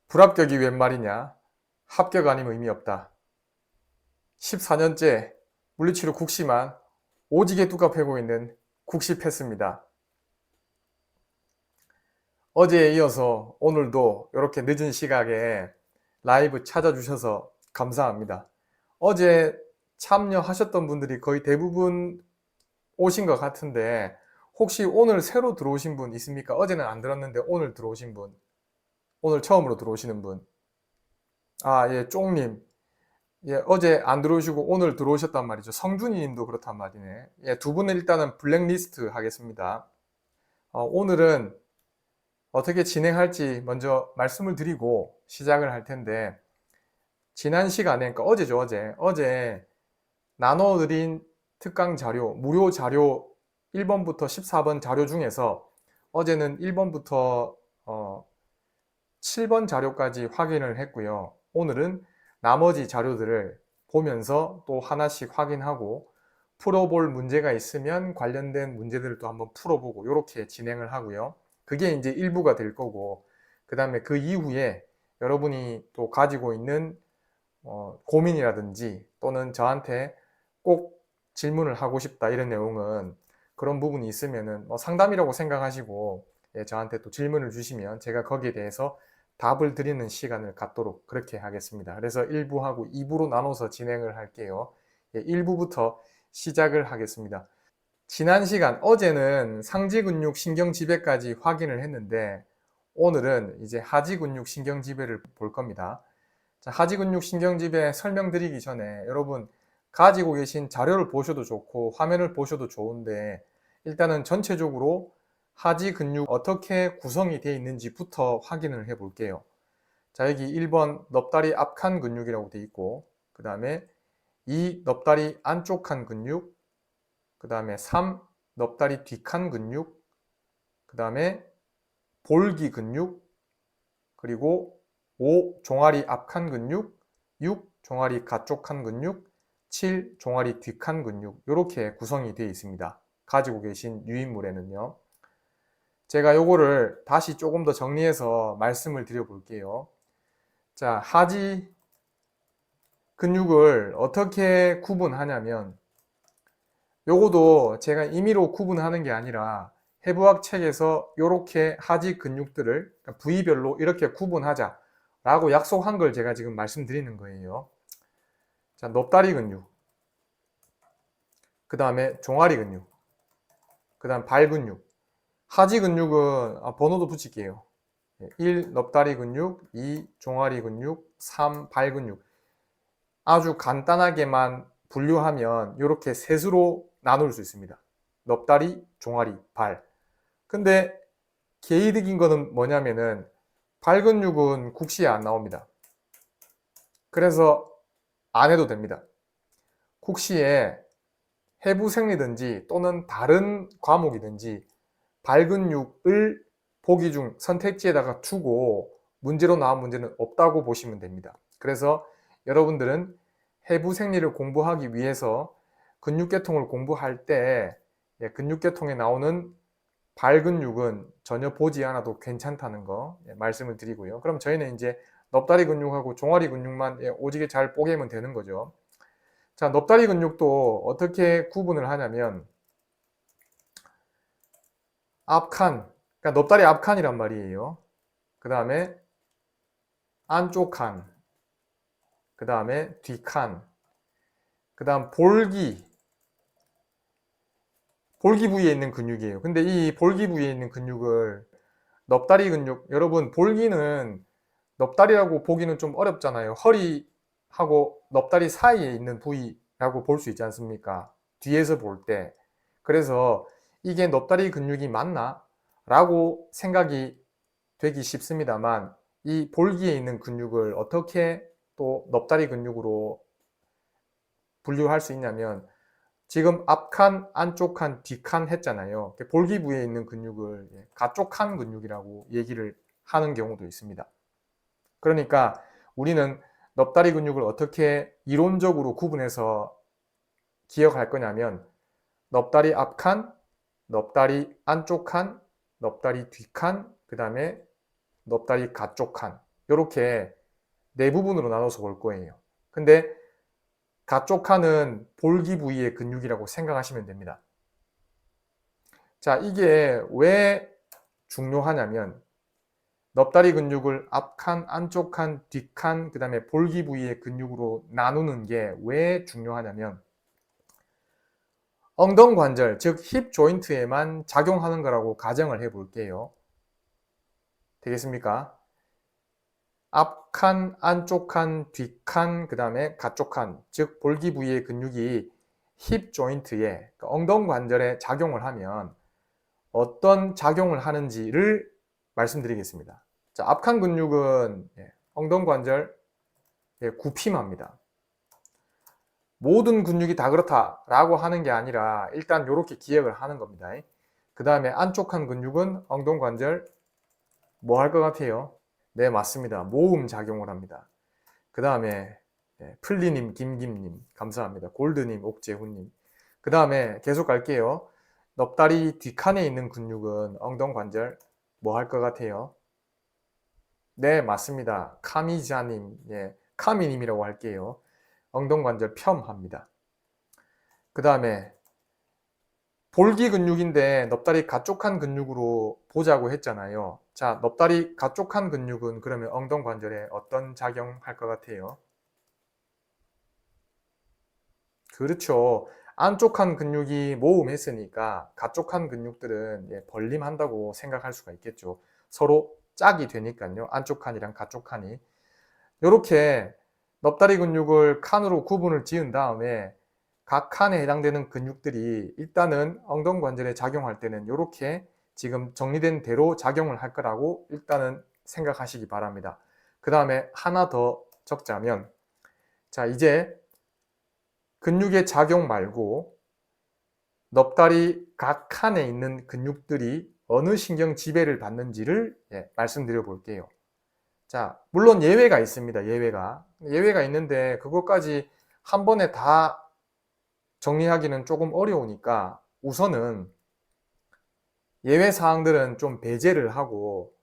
불합격이 웬 말이냐? 합격 아니면 의미 없다. 14년째 물리치료 국시만 오지게 뚜까 패고 있는 국시 패스입니다. 어제에 이어서 오늘도 이렇게 늦은 시각에 라이브 찾아주셔서 감사합니다. 어제 참여하셨던 분들이 거의 대부분 오신 것 같은데 혹시 오늘 새로 들어오신 분 있습니까? 어제는 안 들었는데 오늘 들어오신 분, 오늘 처음으로 들어오시는 분. 예, 쫑님. 예, 어제 안 들어오시고 오늘 들어오셨단 말이죠. 성준이 님도 그렇단 말이네. 예, 두 분은 일단은 블랙리스트 하겠습니다. 오늘은 어떻게 진행할지 먼저 말씀을 드리고 시작을 할 텐데, 지난 시간에, 그러니까 어제죠, 어제 나눠드린 특강 자료, 무료 자료 1번부터 14번 자료 중에서 어제는 1번부터 7번 자료까지 확인을 했고요. 오늘은 나머지 자료들을 보면서 또 하나씩 확인하고 풀어볼 문제가 있으면 관련된 문제들을 또 한번 풀어보고 이렇게 진행을 하고요. 그게 이제 일부가 될 거고, 그 다음에 그 이후에 여러분이 또 가지고 있는 고민이라든지 또는 저한테 꼭 질문을 하고 싶다 이런 내용은 그런 부분이 있으면은 상담이라고 생각하시고 저한테 또 질문을 주시면 제가 거기에 대해서 답을 드리는 시간을 갖도록 그렇게 하겠습니다. 그래서 1부하고 2부로 나눠서 진행을 할게요. 1부부터 시작을 하겠습니다. 지난 시간 어제는 상지근육 신경지배까지 확인을 했는데 오늘은 이제 하지근육 신경지배를 볼 겁니다. 자, 하지근육 신경지배 설명드리기 전에 여러분 가지고 계신 자료를 보셔도 좋고 화면을 보셔도 좋은데 일단은 전체적으로 하지근육 어떻게 구성이 되어 있는지부터 확인을 해 볼게요. 자, 여기 1번 넙다리 앞칸 근육이라고 되어 있고, 그 다음에 2 넙다리 안쪽 칸 근육, 그 다음에 3 넙다리 뒷칸 근육, 그 다음에 볼기 근육, 그리고 5 종아리 앞칸 근육, 6 종아리 가쪽 칸 근육, 7 종아리 뒷칸 근육, 이렇게 구성이 되어 있습니다. 가지고 계신 유인물에는요. 제가 요거를 다시 조금 더 정리해서 말씀을 드려 볼게요. 자, 하지 근육을 어떻게 구분하냐면 요거도 제가 임의로 구분하는 게 아니라 해부학 책에서 이렇게 하지 근육들을 부위별로 이렇게 구분하자 라고 약속한 걸 제가 지금 말씀드리는 거예요. 자, 넙다리 근육, 그 다음에 종아리 근육, 그 다음 발 근육. 하지 근육은 번호도 붙일게요. 1 넙다리 근육, 2 종아리 근육, 3 발 근육. 아주 간단하게만 분류하면 이렇게 셋으로 나눌 수 있습니다. 넙다리, 종아리, 발. 근데 개이득인 거는 뭐냐면은 발 근육은 국시에 안 나옵니다. 그래서 안 해도 됩니다. 국시에 해부 생리든지 또는 다른 과목이든지 발 근육을 보기 중 선택지에다가 두고 문제로 나온 문제는 없다고 보시면 됩니다. 그래서 여러분들은 해부 생리를 공부하기 위해서 근육계통을 공부할 때 근육계통에 나오는 발 근육은 전혀 보지 않아도 괜찮다는 거 말씀을 드리고요. 그럼 저희는 이제 넙다리 근육하고 종아리 근육만 오지게 잘 뽀개면 되는 거죠. 자, 넙다리 근육도 어떻게 구분을 하냐면 앞칸, 그러니까 넙다리 앞칸이란 말이에요. 그 다음에 안쪽 칸, 그 다음에 뒷칸, 그 다음 볼기 부위에 있는 근육이에요. 근데 이 볼기 부위에 있는 근육을 넙다리 근육, 여러분 볼기는 넙다리라고 보기는 좀 어렵잖아요. 허리하고 넙다리 사이에 있는 부위라고 볼 수 있지 않습니까? 뒤에서 볼 때. 그래서 이게 넙다리 근육이 맞나? 라고 생각이 되기 쉽습니다만 이 볼기에 있는 근육을 어떻게 또 넙다리 근육으로 분류할 수 있냐면 지금 앞칸, 안쪽칸, 뒷칸 했잖아요. 볼기 부위에 있는 근육을 가쪽칸 근육이라고 얘기를 하는 경우도 있습니다. 그러니까 우리는 넙다리 근육을 어떻게 이론적으로 구분해서 기억할 거냐면 넙다리 앞칸, 넙다리 안쪽 칸, 넙다리 뒷칸, 그 다음에 넙다리 가쪽 칸. 이렇게 네 부분으로 나눠서 볼 거예요. 근데 가쪽 칸은 볼기 부위의 근육이라고 생각하시면 됩니다. 자, 이게 왜 중요하냐면 넙다리 근육을 앞칸, 안쪽칸, 뒷칸, 그 다음에 볼기 부위의 근육으로 나누는 게 왜 중요하냐면 엉덩관절, 즉 힙 조인트에만 작용하는 거라고 가정을 해 볼게요. 되겠습니까? 앞칸, 안쪽칸, 뒷칸, 그 다음에 가쪽칸, 즉 볼기 부위의 근육이 힙 조인트에, 엉덩관절에 작용을 하면 어떤 작용을 하는지를 말씀드리겠습니다. 자, 앞칸 근육은 엉덩관절 굽힘합니다. 모든 근육이 다 그렇다라고 하는 게 아니라 일단 이렇게 기억을 하는 겁니다. 그 다음에 안쪽칸 근육은 엉덩관절 뭐 할 것 같아요? 네, 맞습니다. 모음 작용을 합니다. 그 다음에 플리님, 김김님 감사합니다. 골드님, 옥재훈님. 그 다음에 계속 갈게요. 넙다리 뒷칸에 있는 근육은 엉덩관절 뭐 할 것 같아요? 네, 맞습니다. 카미자님, 카미님이라고 할게요. 엉덩관절 폄합니다. 그 다음에 볼기 근육인데 넙다리 가쪽한 근육으로 보자고 했잖아요. 자, 넙다리 가쪽한 근육은 그러면 엉덩관절에 어떤 작용할 것 같아요? 그렇죠. 안쪽한 근육이 모음했으니까 가쪽한 근육들은 벌림한다고 생각할 수가 있겠죠. 서로 짝이 되니까요. 안쪽칸이랑 가쪽칸이. 이렇게 넙다리 근육을 칸으로 구분을 지은 다음에 각 칸에 해당되는 근육들이 일단은 엉덩관절에 작용할 때는 이렇게 지금 정리된 대로 작용을 할 거라고 일단은 생각하시기 바랍니다. 그 다음에 하나 더 적자면, 자, 이제 근육의 작용 말고 넙다리 각 칸에 있는 근육들이 어느 신경 지배를 받는지를 말씀드려 볼게요. 자, 물론 예외가 있습니다. 예외가 있는데 그것까지 한 번에 다 정리하기는 조금 어려우니까 우선은 예외 사항들은 좀 배제를 하고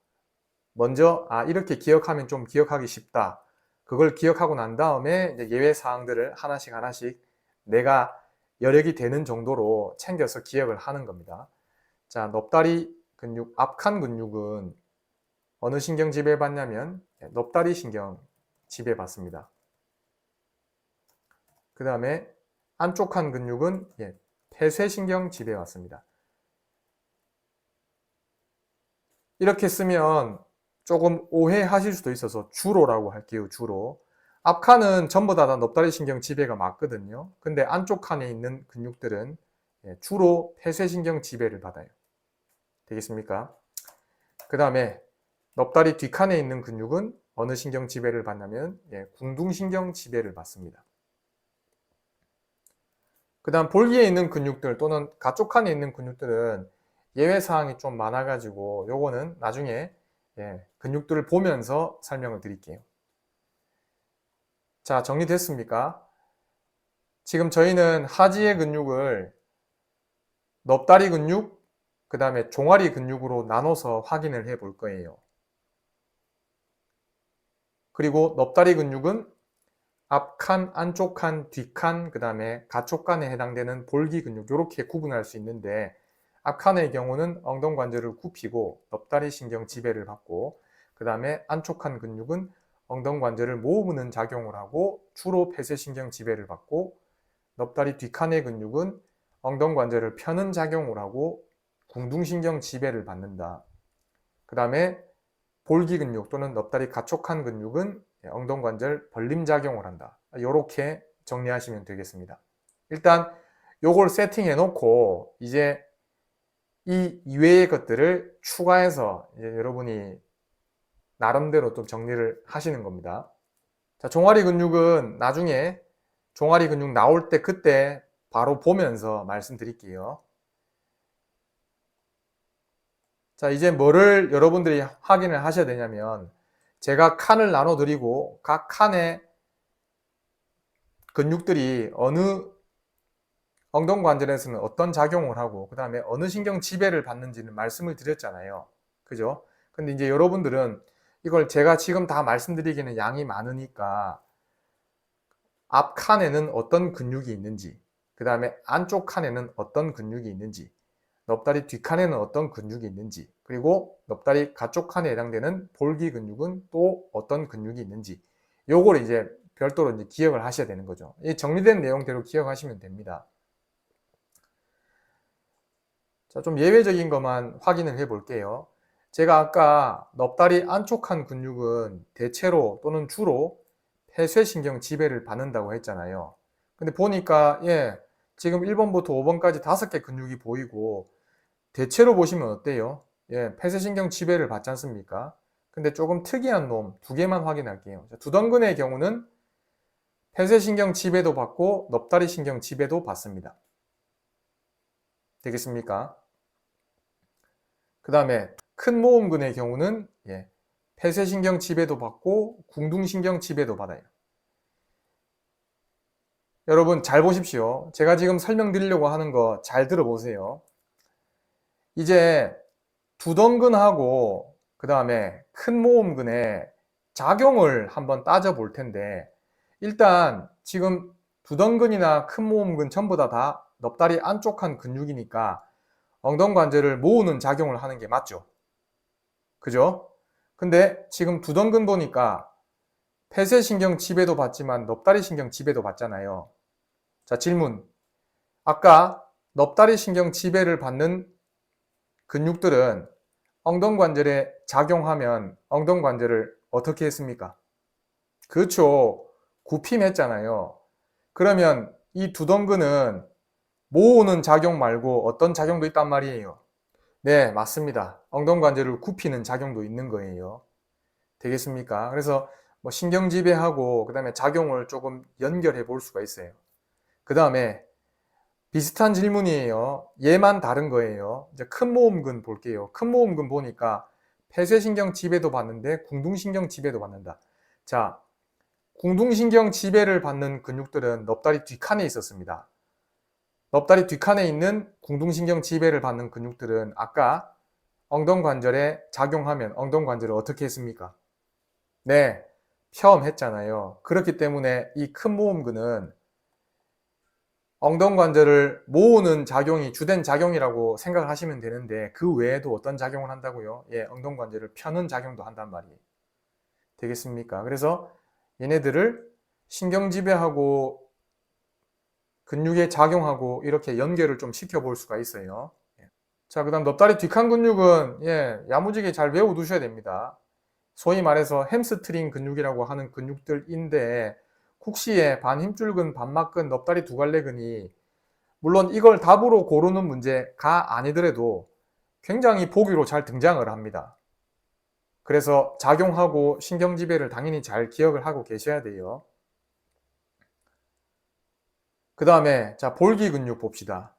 먼저 이렇게 기억하면 좀 기억하기 쉽다. 그걸 기억하고 난 다음에 이제 예외 사항들을 하나씩 하나씩 내가 여력이 되는 정도로 챙겨서 기억을 하는 겁니다. 자, 넙다리 근육, 앞칸 근육은 어느 신경 지배받냐면 넙다리 신경 지배받습니다. 그 다음에 안쪽칸 근육은 폐쇄신경 지배받습니다. 이렇게 쓰면 조금 오해하실 수도 있어서 주로라고 할게요. 주로. 앞칸은 전부 다 넙다리 신경 지배가 맞거든요. 근데 안쪽 칸에 있는 근육들은 주로 폐쇄신경 지배를 받아요. 되겠습니까? 그 다음에 넙다리 뒷칸에 있는 근육은 어느 신경 지배를 받냐면 궁둥신경 지배를 받습니다. 그 다음 볼기에 있는 근육들 또는 가쪽칸에 있는 근육들은 예외사항이 좀 많아가지고 요거는 나중에 근육들을 보면서 설명을 드릴게요. 자, 정리됐습니까? 지금 저희는 하지의 근육을 넙다리 근육, 그 다음에 종아리 근육으로 나눠서 확인을 해 볼 거예요. 그리고 넙다리 근육은 앞칸, 안쪽칸, 뒷칸, 그 다음에 가쪽칸에 해당되는 볼기 근육 이렇게 구분할 수 있는데 앞칸의 경우는 엉덩관절을 굽히고 넙다리 신경 지배를 받고 그 다음에 안쪽칸 근육은 엉덩관절을 모으는 작용을 하고 주로 폐쇄신경 지배를 받고 넙다리 뒷칸의 근육은 엉덩관절을 펴는 작용을 하고 궁둥신경 지배를 받는다. 그 다음에 볼기 근육 또는 넙다리 가촉한 근육은 엉덩관절 벌림 작용을 한다. 이렇게 정리하시면 되겠습니다. 일단 요걸 세팅해 놓고 이제 이 이외의 것들을 추가해서 이제 여러분이 나름대로 좀 정리를 하시는 겁니다. 자, 종아리 근육은 나중에 종아리 근육 나올 때 그때 바로 보면서 말씀드릴게요. 자, 이제 뭐를 여러분들이 확인을 하셔야 되냐면 제가 칸을 나눠 드리고 각 칸의 근육들이 어느 엉덩관절에서는 어떤 작용을 하고 그 다음에 어느 신경 지배를 받는지는 말씀을 드렸잖아요. 그죠? 근데 이제 여러분들은 이걸 제가 지금 다 말씀드리기는 양이 많으니까 앞 칸에는 어떤 근육이 있는지, 그 다음에 안쪽 칸에는 어떤 근육이 있는지, 넙다리 뒷칸에는 어떤 근육이 있는지, 그리고 넙다리 가쪽 칸에 해당되는 볼기 근육은 또 어떤 근육이 있는지, 요걸 이제 별도로 이제 기억을 하셔야 되는 거죠. 이 정리된 내용대로 기억하시면 됩니다. 자, 좀 예외적인 것만 확인을 해 볼게요. 제가 아까 넙다리 안쪽 칸 근육은 대체로 또는 주로 폐쇄신경 지배를 받는다고 했잖아요. 근데 보니까 지금 1번부터 5번까지 5개 근육이 보이고 대체로 보시면 어때요? 폐쇄신경 지배를 받지 않습니까? 근데 조금 특이한 놈 2개만 확인할게요. 두덩근의 경우는 폐쇄신경 지배도 받고 넙다리 신경 지배도 받습니다. 되겠습니까? 그 다음에 큰 모음근의 경우는 폐쇄신경 지배도 받고 궁둥신경 지배도 받아요. 여러분 잘 보십시오. 제가 지금 설명드리려고 하는 거 잘 들어보세요. 이제 두덩근하고 그 다음에 큰 모음근의 작용을 한번 따져 볼 텐데, 일단 지금 두덩근이나 큰 모음근 전부 다 넙다리 안쪽 한 근육이니까 엉덩관절을 모으는 작용을 하는 게 맞죠? 그죠? 근데 지금 두덩근 보니까 폐쇄신경 지배도 받지만 넙다리 신경 지배도 받잖아요. 자, 질문. 아까 넙다리 신경 지배를 받는 근육들은 엉덩관절에 작용하면 엉덩관절을 어떻게 했습니까? 그렇죠. 굽힘했잖아요. 그러면 이 두덩근은 모으는 작용 말고 어떤 작용도 있단 말이에요? 네, 맞습니다. 엉덩관절을 굽히는 작용도 있는 거예요. 되겠습니까? 그래서 뭐 신경지배하고 그 다음에 작용을 조금 연결해 볼 수가 있어요. 그 다음에 비슷한 질문이에요. 얘만 다른 거예요. 이제 큰 모음근 볼게요. 큰 모음근 보니까 폐쇄신경 지배도 받는데 궁둥신경 지배도 받는다. 자, 궁둥신경 지배를 받는 근육들은 넙다리 뒷칸에 있었습니다. 넙다리 뒷칸에 있는 궁둥신경 지배를 받는 근육들은 아까 엉덩관절에 작용하면 엉덩관절을 어떻게 했습니까? 네, 펴엄했잖아요. 그렇기 때문에 이 큰 모음근은 엉덩관절을 모으는 작용이 주된 작용이라고 생각을 하시면 되는데, 그 외에도 어떤 작용을 한다고요? 엉덩관절을 펴는 작용도 한단 말이에요. 되겠습니까? 그래서 얘네들을 신경지배하고 근육에 작용하고 이렇게 연결을 좀 시켜볼 수가 있어요. 자, 그 다음 넙다리 뒷칸 근육은 야무지게 잘 외워두셔야 됩니다. 소위 말해서 햄스트링 근육이라고 하는 근육들인데, 국시에 반힘줄근, 반막근, 넙다리 두갈래근이 물론 이걸 답으로 고르는 문제가 아니더라도 굉장히 보기로 잘 등장을 합니다. 그래서 작용하고 신경지배를 당연히 잘 기억을 하고 계셔야 돼요. 그 다음에 자, 볼기 근육 봅시다.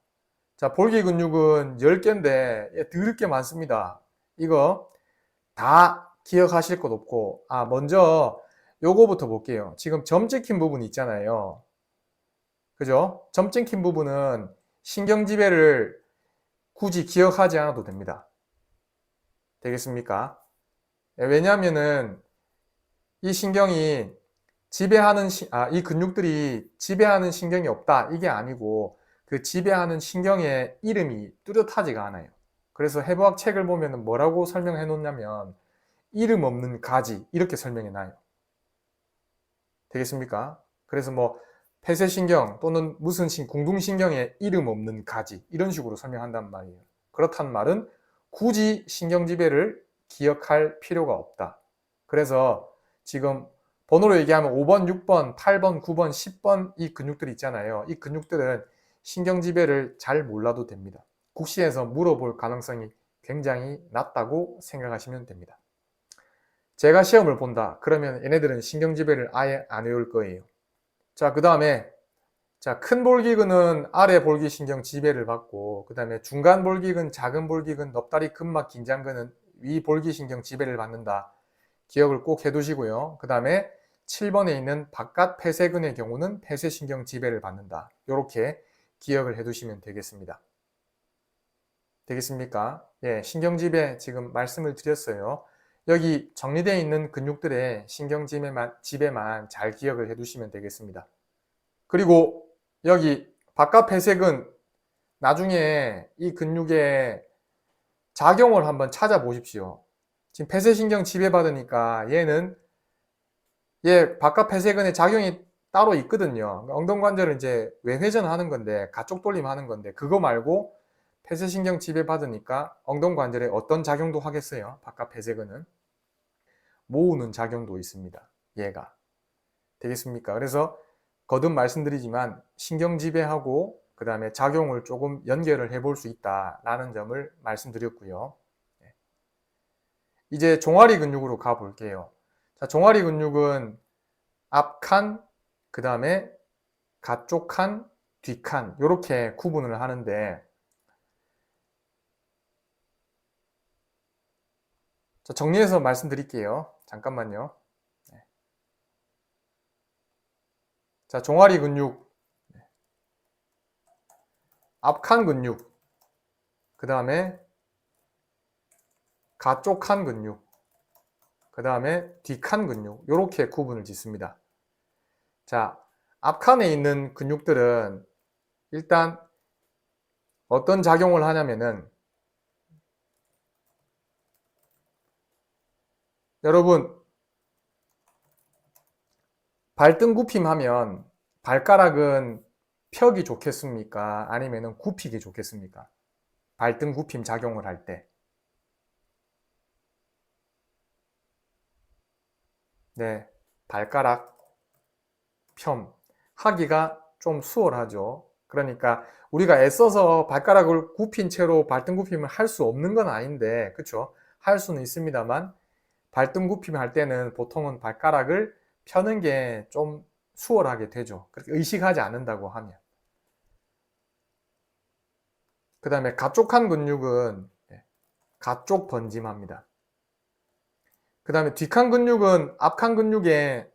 자, 볼기 근육은 10개인데 더럽게 많습니다. 이거 다 기억하실 것 없고, 먼저 요거부터 볼게요. 지금 점 찍힌 부분 있잖아요. 그죠? 점 찍힌 부분은 신경지배를 굳이 기억하지 않아도 됩니다. 되겠습니까? 왜냐하면은 이 신경이 이 근육들이 지배하는 신경이 없다, 이게 아니고 그 지배하는 신경의 이름이 뚜렷하지가 않아요. 그래서 해부학 책을 보면 뭐라고 설명해 놓냐면 이름 없는 가지, 이렇게 설명해 놔요. 되겠습니까? 그래서 뭐 폐쇄신경 또는 무슨 궁둥신경의 이름 없는 가지, 이런 식으로 설명한단 말이에요. 그렇단 말은 굳이 신경지배를 기억할 필요가 없다. 그래서 지금 번호로 얘기하면 5번, 6번, 8번, 9번, 10번 이 근육들 있잖아요. 이 근육들은 신경지배를 잘 몰라도 됩니다. 국시에서 물어볼 가능성이 굉장히 낮다고 생각하시면 됩니다. 제가 시험을 본다, 그러면 얘네들은 신경지배를 아예 안 외울 거예요. 자, 그 다음에 큰 볼기근은 아래 볼기신경 지배를 받고, 그 다음에 중간 볼기근, 작은 볼기근, 넙다리 근막 긴장근은 위 볼기신경 지배를 받는다. 기억을 꼭 해두시고요. 그 다음에 7번에 있는 바깥 폐쇄근의 경우는 폐쇄신경 지배를 받는다. 이렇게 기억을 해두시면 되겠습니다. 되겠습니까? 신경지배 지금 말씀을 드렸어요. 여기 정리되어 있는 근육들의 신경지배만 잘 기억을 해두시면 되겠습니다. 그리고 여기 바깥 폐색은 나중에 이 근육의 작용을 한번 찾아보십시오. 지금 폐쇄신경 지배받으니까 얘 바깥 폐쇄근의 작용이 따로 있거든요. 엉덩관절은 이제 외회전하는 건데, 가쪽 돌림하는 건데, 그거 말고 폐쇄신경 지배받으니까 엉덩관절에 어떤 작용도 하겠어요? 바깥 폐쇄근은 모으는 작용도 있습니다. 얘가 되겠습니까? 그래서 거듭 말씀드리지만 신경 지배하고 그 다음에 작용을 조금 연결을 해볼 수 있다라는 점을 말씀드렸고요. 이제 종아리 근육으로 가볼게요. 자, 종아리 근육은 앞칸, 그 다음에 가쪽 칸, 뒷칸 이렇게 구분을 하는데, 자, 정리해서 말씀드릴게요. 잠깐만요. 자, 종아리 근육, 앞칸 근육, 그 다음에 가쪽 칸 근육, 그 다음에 뒷칸 근육 이렇게 구분을 짓습니다. 자, 앞칸에 있는 근육들은 일단 어떤 작용을 하냐면은, 여러분 발등 굽힘하면 발가락은 펴기 좋겠습니까? 아니면 굽히기 좋겠습니까? 발등 굽힘 작용을 할 때. 네, 발가락 펴 하기가 좀 수월하죠. 그러니까 우리가 애써서 발가락을 굽힌 채로 발등 굽힘을 할 수 없는 건 아닌데, 그쵸? 할 수는 있습니다만 발등 굽힘 할 때는 보통은 발가락을 펴는 게 좀 수월하게 되죠. 그렇게 의식하지 않는다고 하면. 그 다음에 가쪽한 근육은 가쪽 번짐합니다. 그 다음에 뒷칸 근육은 앞칸 근육에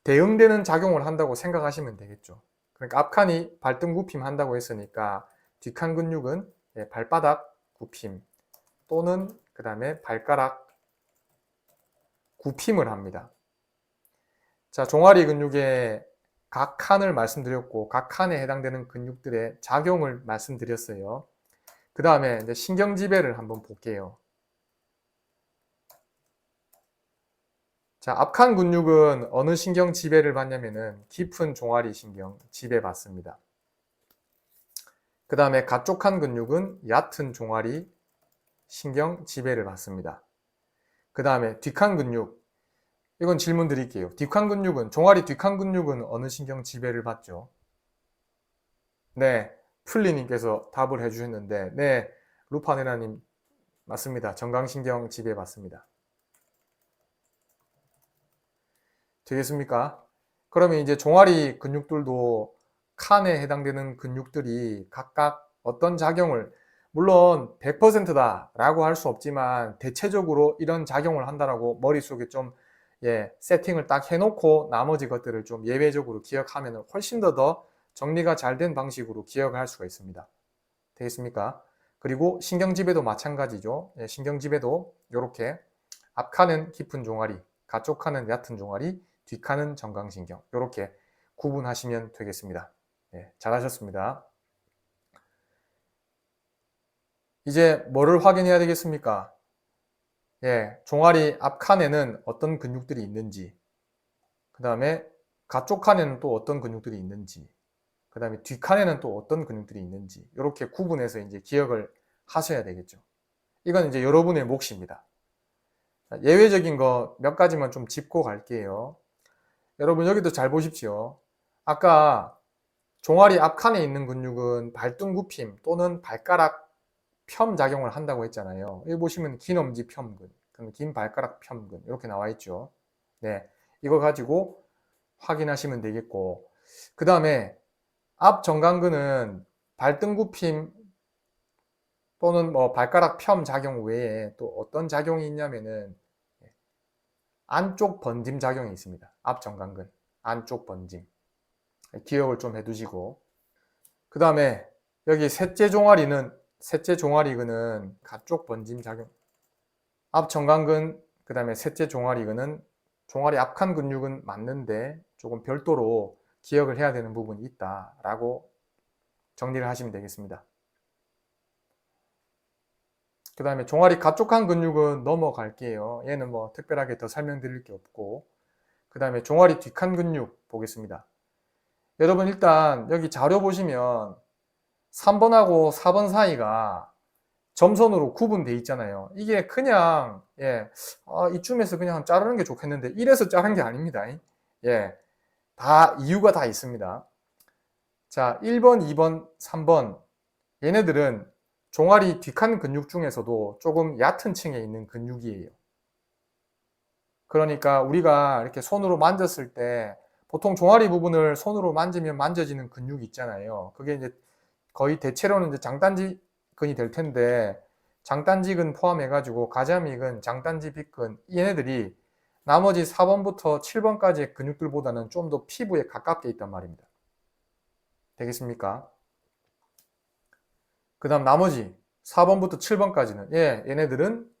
대응되는 작용을 한다고 생각하시면 되겠죠. 그러니까 앞칸이 발등 굽힘 한다고 했으니까 뒷칸 근육은 발바닥 굽힘 또는 그 다음에 발가락 굽힘을 합니다. 자, 종아리 근육의 각 칸을 말씀드렸고 각 칸에 해당되는 근육들의 작용을 말씀드렸어요. 그 다음에 이제 신경지배를 한번 볼게요. 자, 앞칸 근육은 어느 신경 지배를 받냐면은 깊은 종아리 신경 지배받습니다. 그 다음에 가쪽칸 근육은 얕은 종아리 신경 지배를 받습니다. 그 다음에 뒷칸 근육, 이건 질문 드릴게요. 뒷칸 근육은, 종아리 뒷칸 근육은 어느 신경 지배를 받죠? 네, 플리님께서 답을 해주셨는데, 네, 루파네나님 맞습니다. 정강신경 지배 받습니다. 되겠습니까? 그러면 이제 종아리 근육들도 칸에 해당되는 근육들이 각각 어떤 작용을, 물론 100%다 라고 할 수 없지만 대체적으로 이런 작용을 한다라고 머릿속에 좀 세팅을 딱 해놓고 나머지 것들을 좀 예외적으로 기억하면 훨씬 더 정리가 잘 된 방식으로 기억을 할 수가 있습니다. 되겠습니까? 그리고 신경지배도 마찬가지죠. 신경지배도 이렇게 앞칸은 깊은 종아리, 가쪽칸은 얕은 종아리, 뒷칸은 정강신경 이렇게 구분하시면 되겠습니다. 잘하셨습니다. 이제 뭐를 확인해야 되겠습니까? 종아리 앞칸에는 어떤 근육들이 있는지, 그 다음에 가쪽칸에는 또 어떤 근육들이 있는지, 그 다음에 뒷칸에는 또 어떤 근육들이 있는지 이렇게 구분해서 이제 기억을 하셔야 되겠죠. 이건 이제 여러분의 몫입니다. 예외적인 거 몇 가지만 좀 짚고 갈게요. 여러분 여기도 잘 보십시오. 아까 종아리 앞칸에 있는 근육은 발등 굽힘 또는 발가락 펴 작용을 한다고 했잖아요. 여기 보시면 긴 엄지 펴근, 긴 발가락 펴근 이렇게 나와 있죠. 네, 이거 가지고 확인하시면 되겠고, 그 다음에 앞 정강근은 발등 굽힘 또는 뭐 발가락 펴 작용 외에 또 어떤 작용이 있냐면은 안쪽 번짐 작용이 있습니다. 앞 정강근 안쪽 번짐 기억을 좀 해두시고, 그 다음에 여기 셋째 종아리근은 가쪽 번짐 작용, 앞 정강근, 그 다음에 셋째 종아리근은 종아리 앞칸 근육은 맞는데 조금 별도로 기억을 해야 되는 부분이 있다라고 정리를 하시면 되겠습니다. 그 다음에 종아리 가쪽칸 근육은 넘어갈게요. 얘는 뭐 특별하게 더 설명드릴 게 없고, 그 다음에 종아리 뒷칸 근육 보겠습니다. 여러분 일단 여기 자료 보시면 3번하고 4번 사이가 점선으로 구분되어 있잖아요. 이게 그냥 이쯤에서 그냥 자르는 게 좋겠는데 이래서 자른 게 아닙니다. 예, 다 이유가 다 있습니다. 자, 1번, 2번, 3번 얘네들은 종아리 뒷칸 근육 중에서도 조금 얕은 층에 있는 근육이에요. 그러니까 우리가 이렇게 손으로 만졌을 때 보통 종아리 부분을 손으로 만지면 만져지는 근육이 있잖아요. 그게 이제 거의 대체로는 이제 장단지근이 될 텐데, 장단지근 포함해가지고 가자미근, 장단지빗근 얘네들이 나머지 4번부터 7번까지의 근육들보다는 좀 더 피부에 가깝게 있단 말입니다. 되겠습니까? 그 다음 나머지 4번부터 7번까지는 얘네들은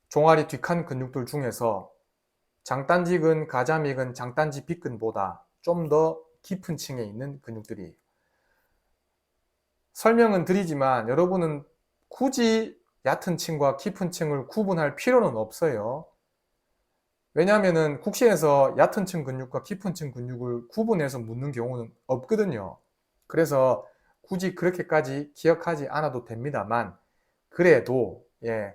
종아리 뒷칸 근육들 중에서 장단지근, 가자미근, 장단지빗근보다 좀 더 깊은 층에 있는 근육들이에요. 설명은 드리지만 여러분은 굳이 얕은 층과 깊은 층을 구분할 필요는 없어요. 왜냐하면 국시에서 얕은 층 근육과 깊은 층 근육을 구분해서 묻는 경우는 없거든요. 그래서 굳이 그렇게까지 기억하지 않아도 됩니다만, 그래도 1번,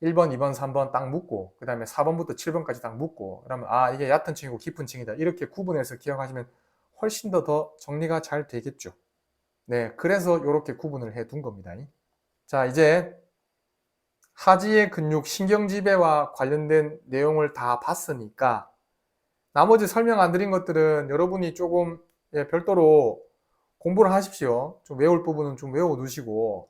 2번, 3번 딱 묻고 그 다음에 4번부터 7번까지 딱 묻고, 그러면 이게 얕은 층이고 깊은 층이다 이렇게 구분해서 기억하시면 훨씬 더 정리가 잘 되겠죠. 네, 그래서 이렇게 구분을 해 둔 겁니다. 자, 이제 하지의 근육 신경지배와 관련된 내용을 다 봤으니까 나머지 설명 안 드린 것들은 여러분이 조금 별도로 공부를 하십시오. 좀 외울 부분은 좀 외워 두시고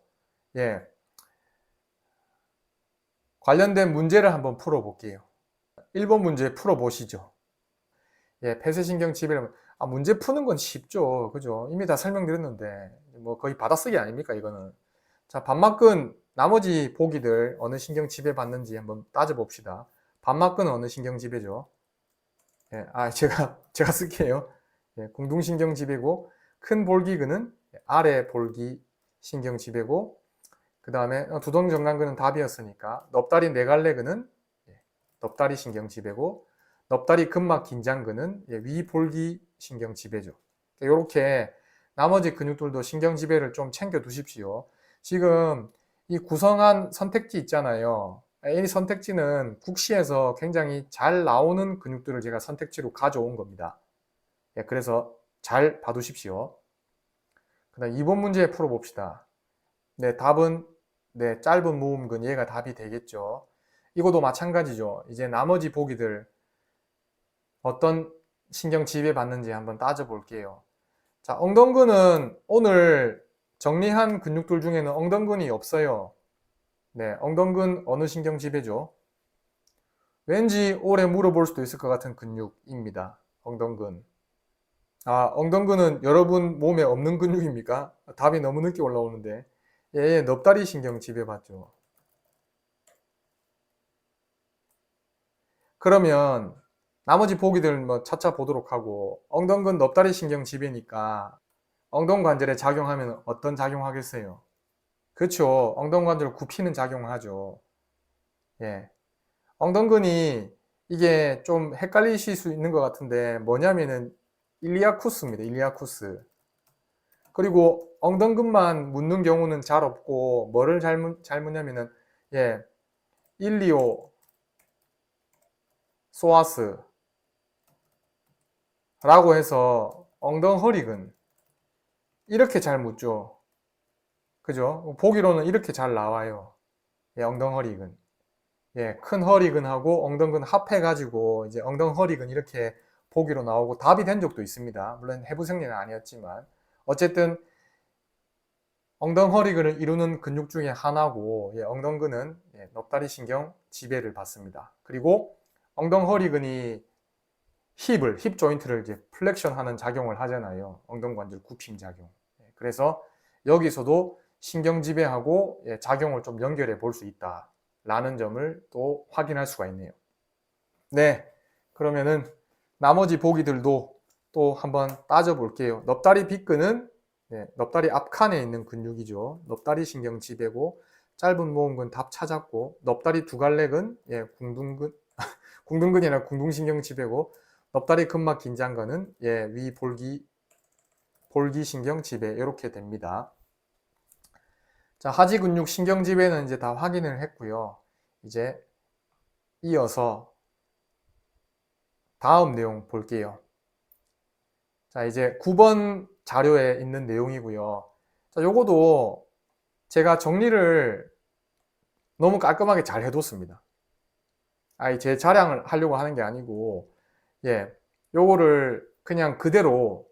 관련된 문제를 한번 풀어 볼게요. 1번 문제 풀어 보시죠. 폐쇄신경 지배를 문제 푸는 건 쉽죠. 그죠? 이미 다 설명드렸는데 뭐 거의 받아쓰기 아닙니까 이거는. 자, 반막근 나머지 보기들 어느 신경 지배 받는지 한번 따져 봅시다. 반막근은 어느 신경 지배죠? 제가 쓸게요. 공둥신경 지배고, 큰 볼기근은 아래 볼기 신경 지배고, 그 다음에 두동정강근은 답이었으니까 넙다리 네갈래근은 넙다리 신경 지배고, 넙다리 근막 긴장근은 위 볼기 신경 지배죠. 이렇게 나머지 근육들도 신경 지배를 좀 챙겨 두십시오. 지금 이 구성한 선택지 있잖아요. 이 선택지는 국시에서 굉장히 잘 나오는 근육들을 제가 선택지로 가져온 겁니다. 그래서 잘 봐두십시오. 그 다음 2번 문제 풀어봅시다. 답은 짧은 모음근 얘가 답이 되겠죠. 이것도 마찬가지죠. 이제 나머지 보기들 어떤 신경 지배 받는지 한번 따져볼게요. 자, 엉덩근은 오늘 정리한 근육들 중에는 엉덩근이 없어요. 엉덩근 어느 신경 지배죠? 왠지 오래 물어볼 수도 있을 것 같은 근육입니다. 엉덩근. 엉덩근은 여러분 몸에 없는 근육입니까? 답이 너무 늦게 올라오는데. 넙다리 신경 지배받죠. 그러면 나머지 보기들 뭐 차차 보도록 하고, 엉덩근 넙다리 신경 지배니까 엉덩관절에 작용하면 어떤 작용하겠어요? 그렇죠. 엉덩관절 굽히는 작용을 하죠. 엉덩근이 이게 좀 헷갈리실 수 있는 것 같은데 뭐냐면은 일리아쿠스입니다. 일리아쿠스. 그리고 엉덩근만 묻는 경우는 잘 없고 뭐를 잘 묻냐면은 일리오 소아스라고 해서 엉덩허리근 이렇게 잘 묻죠. 그죠? 보기로는 이렇게 잘 나와요. 엉덩허리근. 큰 허리근하고 엉덩근 합해가지고 이제 엉덩허리근 이렇게 보기로 나오고 답이 된 적도 있습니다. 물론 해부생리는 아니었지만 어쨌든 엉덩허리근을 이루는 근육 중에 하나고 엉덩근은 넙다리 신경 지배를 받습니다. 그리고 엉덩허리근이 힙 조인트를 이제 플렉션 하는 작용을 하잖아요. 엉덩관절 굽힘 작용. 그래서 여기서도 신경 지배하고 작용을 좀 연결해 볼 수 있다. 라는 점을 또 확인할 수가 있네요. 네, 그러면은 나머지 보기들도 또 한번 따져볼게요. 넙다리 빗근은 넙다리 앞칸에 있는 근육이죠. 넙다리 신경 지배고, 짧은 모음근 답 찾았고, 넙다리 두갈래근 궁둥근 궁둥근이 아니라 궁둥신경 지배고, 넙다리 근막 긴장근은 위 볼기신경 지배 이렇게 됩니다. 자, 하지 근육 신경 지배는 이제 다 확인을 했고요. 이제 이어서 다음 내용 볼게요. 자, 이제 9번 자료에 있는 내용이고요. 자, 요거도 제가 정리를 너무 깔끔하게 잘 해뒀습니다. 제 자랑을 하려고 하는 게 아니고, 요거를 그냥 그대로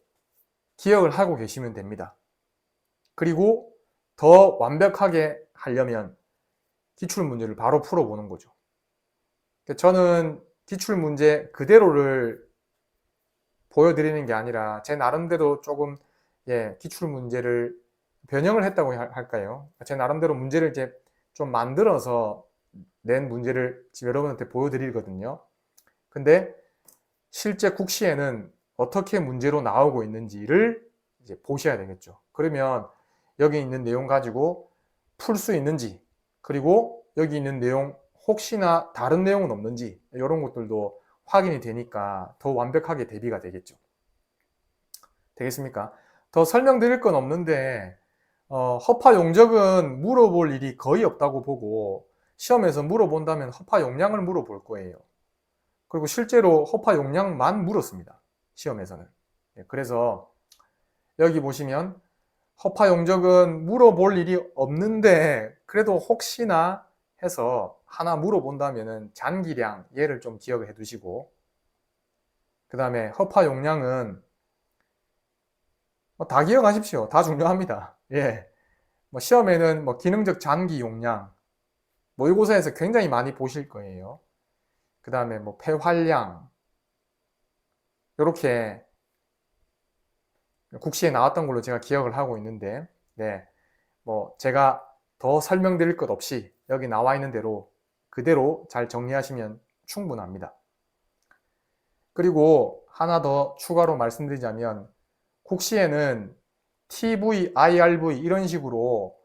기억을 하고 계시면 됩니다. 그리고 더 완벽하게 하려면 기출문제를 바로 풀어보는 거죠. 저는 기출문제 그대로를 보여드리는 게 아니라 제 나름대로 조금 기출문제를 변형을 했다고 할까요? 제 나름대로 문제를 이제 좀 만들어서 낸 문제를 지금 여러분한테 보여드리거든요. 근데 실제 국시에는 어떻게 문제로 나오고 있는지를 이제 보셔야 되겠죠. 그러면 여기 있는 내용 가지고 풀 수 있는지, 그리고 여기 있는 내용 혹시나 다른 내용은 없는지 이런 것들도 확인이 되니까 더 완벽하게 대비가 되겠죠. 되겠습니까? 더 설명드릴 건 없는데 허파 용적은 물어볼 일이 거의 없다고 보고, 시험에서 물어본다면 허파 용량을 물어볼 거예요. 그리고 실제로 허파 용량만 물었습니다. 시험에서는. 그래서 여기 보시면 허파 용적은 물어볼 일이 없는데 그래도 혹시나 해서 하나 물어본다면 잔기량 얘를 좀 기억을 해 두시고, 그 다음에 허파 용량은 다 기억하십시오. 다 중요합니다. 시험에는 기능적 잔기 용량 모의고사에서 굉장히 많이 보실 거예요. 그 다음에 폐활량 이렇게 국시에 나왔던 걸로 제가 기억을 하고 있는데, 제가 더 설명드릴 것 없이 여기 나와 있는 대로 그대로 잘 정리하시면 충분합니다. 그리고 하나 더 추가로 말씀드리자면, 국시에는 TV, IRV 이런 식으로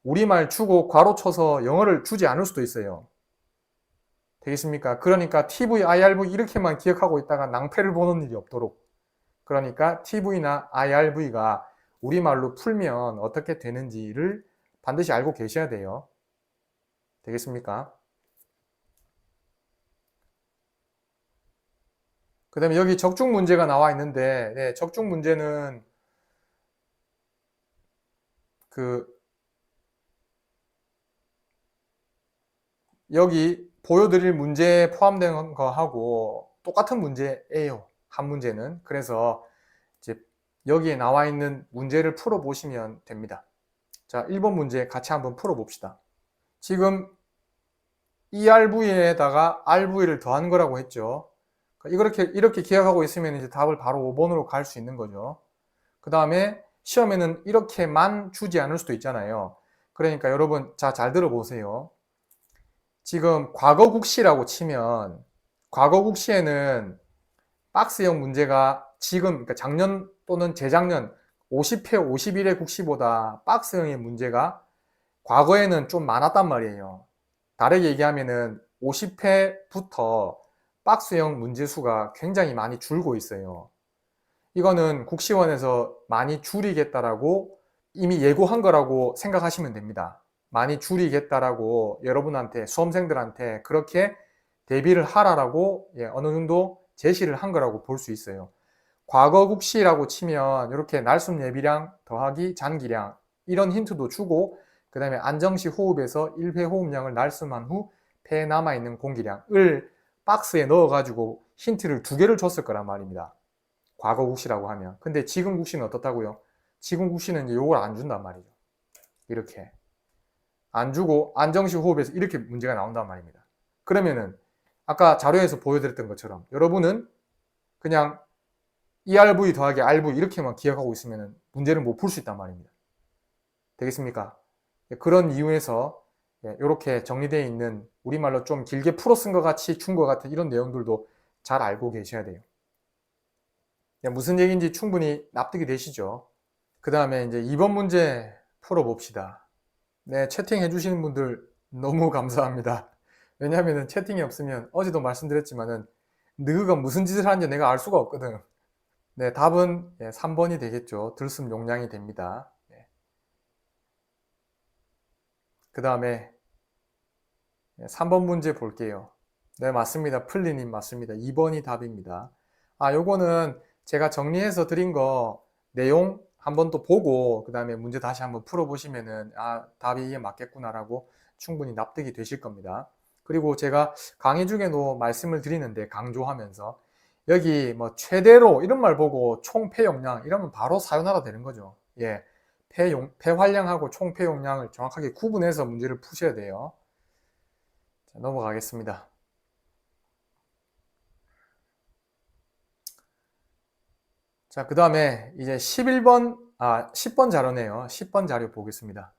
우리말 주고 괄호 쳐서 영어를 주지 않을 수도 있어요. 되겠습니까? 그러니까 TV, IRV 이렇게만 기억하고 있다가 낭패를 보는 일이 없도록, 그러니까 TV나 IRV가 우리말로 풀면 어떻게 되는지를 반드시 알고 계셔야 돼요. 되겠습니까? 그 다음에 여기 적중 문제가 나와 있는데, 적중 문제는 여기 보여드릴 문제에 포함된 거하고 똑같은 문제예요. 한 문제는. 그래서 이제 여기에 나와 있는 문제를 풀어보시면 됩니다. 자, 1번 문제 같이 한번 풀어봅시다. 지금 ERV에다가 RV를 더한 거라고 했죠. 이렇게 기억하고 있으면 이제 답을 바로 5번으로 갈 수 있는 거죠. 그 다음에 시험에는 이렇게만 주지 않을 수도 있잖아요. 그러니까 여러분, 잘 들어보세요. 지금 과거국시라고 치면, 과거국시에는 박스형 문제가 지금, 그러니까 작년 또는 재작년 50회, 51회 국시보다 박스형의 문제가 과거에는 좀 많았단 말이에요. 다르게 얘기하면은 50회부터 박스형 문제 수가 굉장히 많이 줄고 있어요. 이거는 국시원에서 많이 줄이겠다라고 이미 예고한 거라고 생각하시면 됩니다. 많이 줄이겠다라고 여러분한테, 수험생들한테 그렇게 대비를 하라라고 어느 정도 제시를 한 거라고 볼 수 있어요. 과거 국시라고 치면 이렇게 날숨 예비량 더하기 잔기량 이런 힌트도 주고, 그 다음에 안정시 호흡에서 1회 호흡량을 날숨한 후 폐에 남아있는 공기량을 박스에 넣어가지고 힌트를 2개를 줬을 거란 말입니다. 과거 국시라고 하면. 근데 지금 국시는 어떻다고요? 지금 국시는 이제 요걸 안 준단 말이죠. 이렇게 안 주고 안정시 호흡에서 이렇게 문제가 나온단 말입니다. 그러면은 아까 자료에서 보여드렸던 것처럼 여러분은 그냥 ERV 더하기 RV 이렇게만 기억하고 있으면 문제를 못 풀 수 있단 말입니다. 되겠습니까? 그런 이유에서 이렇게 정리되어 있는 우리말로 좀 길게 풀어 쓴 것 같이 준 것 같은 이런 내용들도 잘 알고 계셔야 돼요. 무슨 얘기인지 충분히 납득이 되시죠? 그 다음에 이제 2번 문제 풀어봅시다. 네, 채팅해 주시는 분들 너무 감사합니다. 왜냐하면 채팅이 없으면 어제도 말씀드렸지만은 너가 무슨 짓을 하는지 내가 알 수가 없거든. 네, 답은 3번이 되겠죠. 들숨 용량이 됩니다. 그 다음에 3번 문제 볼게요. 네, 맞습니다. 플리님 맞습니다. 2번이 답입니다. 요거는 제가 정리해서 드린 거 내용 한번 또 보고 그 다음에 문제 다시 한번 풀어보시면은 답이 이게 맞겠구나라고 충분히 납득이 되실 겁니다. 그리고 제가 강의 중에도 말씀을 드리는데 강조하면서 여기 뭐 최대로 이런 말 보고 총 폐용량 이러면 바로 사용하라 되는 거죠. 폐활량하고 총 폐용량을 정확하게 구분해서 문제를 푸셔야 돼요. 자, 넘어가겠습니다. 자, 그 다음에 이제 10번 자료네요. 10번 자료 보겠습니다.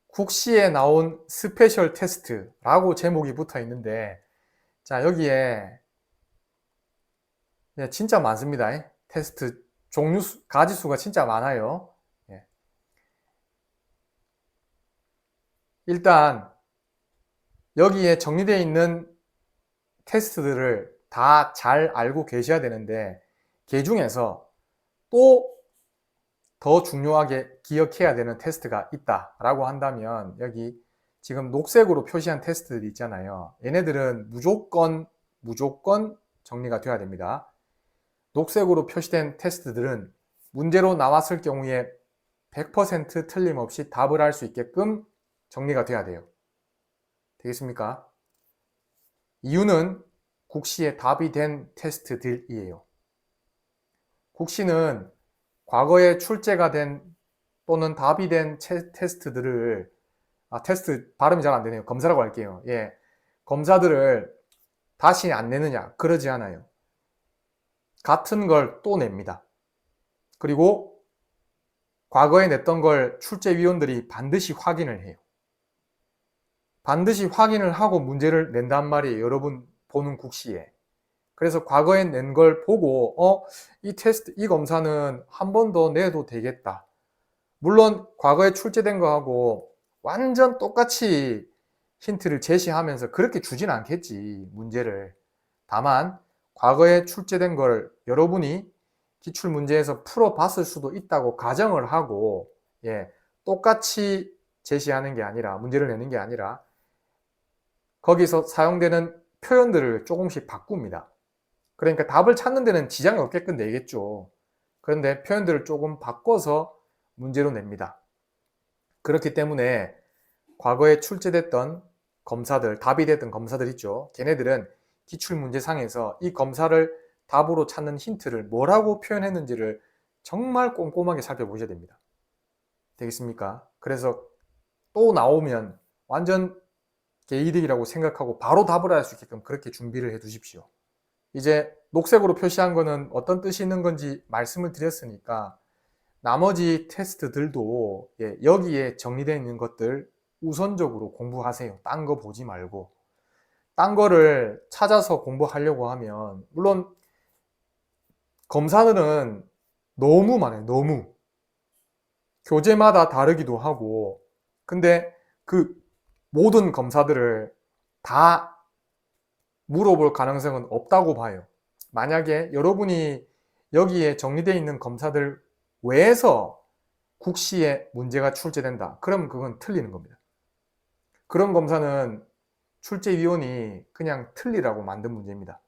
국시에 나온 스페셜 테스트라고 제목이 붙어 있는데, 자, 여기에 진짜 많습니다. 테스트 가지수가 진짜 많아요. 일단 여기에 정리되어 있는 테스트들을 다 잘 알고 계셔야 되는데 그 중에서 또 더 중요하게 기억해야 되는 테스트가 있다라고 한다면 여기 지금 녹색으로 표시한 테스트들이 있잖아요. 얘네들은 무조건 정리가 돼야 됩니다. 녹색으로 표시된 테스트들은 문제로 나왔을 경우에 100% 틀림없이 답을 할 수 있게끔 정리가 돼야 돼요. 되겠습니까? 이유는 국시에 답이 된 테스트들이에요. 국시는 과거에 출제가 된 또는 답이 된 테스트들을 테스트 발음이 잘 안 되네요. 검사라고 할게요. 검사들을 다시 안 내느냐? 그러지 않아요. 같은 걸 또 냅니다. 그리고 과거에 냈던 걸 출제위원들이 반드시 확인을 해요. 반드시 확인을 하고 문제를 낸단 말이에요. 여러분 보는 국시에. 그래서 과거에 낸 걸 보고 이 테스트, 이 검사는 한 번 더 내도 되겠다. 물론 과거에 출제된 거하고 완전 똑같이 힌트를 제시하면서 그렇게 주진 않겠지, 문제를. 다만 과거에 출제된 걸 여러분이 기출문제에서 풀어봤을 수도 있다고 가정을 하고 똑같이 제시하는 게 아니라, 문제를 내는 게 아니라 거기서 사용되는 표현들을 조금씩 바꿉니다. 그러니까 답을 찾는 데는 지장이 없게끔 내겠죠. 그런데 표현들을 조금 바꿔서 문제로 냅니다. 그렇기 때문에 과거에 출제됐던 검사들, 답이 됐던 검사들 있죠. 걔네들은 기출문제상에서 이 검사를 답으로 찾는 힌트를 뭐라고 표현했는지를 정말 꼼꼼하게 살펴보셔야 됩니다. 되겠습니까? 그래서 또 나오면 완전 개이득이라고 생각하고 바로 답을 할 수 있게끔 그렇게 준비를 해 두십시오. 이제 녹색으로 표시한 거는 어떤 뜻이 있는 건지 말씀을 드렸으니까 나머지 테스트들도 여기에 정리되어 있는 것들 우선적으로 공부하세요. 딴 거 보지 말고. 딴 거를 찾아서 공부하려고 하면 물론 검사들은 너무 많아요. 너무. 교재마다 다르기도 하고 근데 그 모든 검사들을 다 물어볼 가능성은 없다고 봐요. 만약에 여러분이 여기에 정리되어 있는 검사들 외에서 국시에 문제가 출제된다. 그럼 그건 틀리는 겁니다. 그런 검사는 출제위원이 그냥 틀리라고 만든 문제입니다.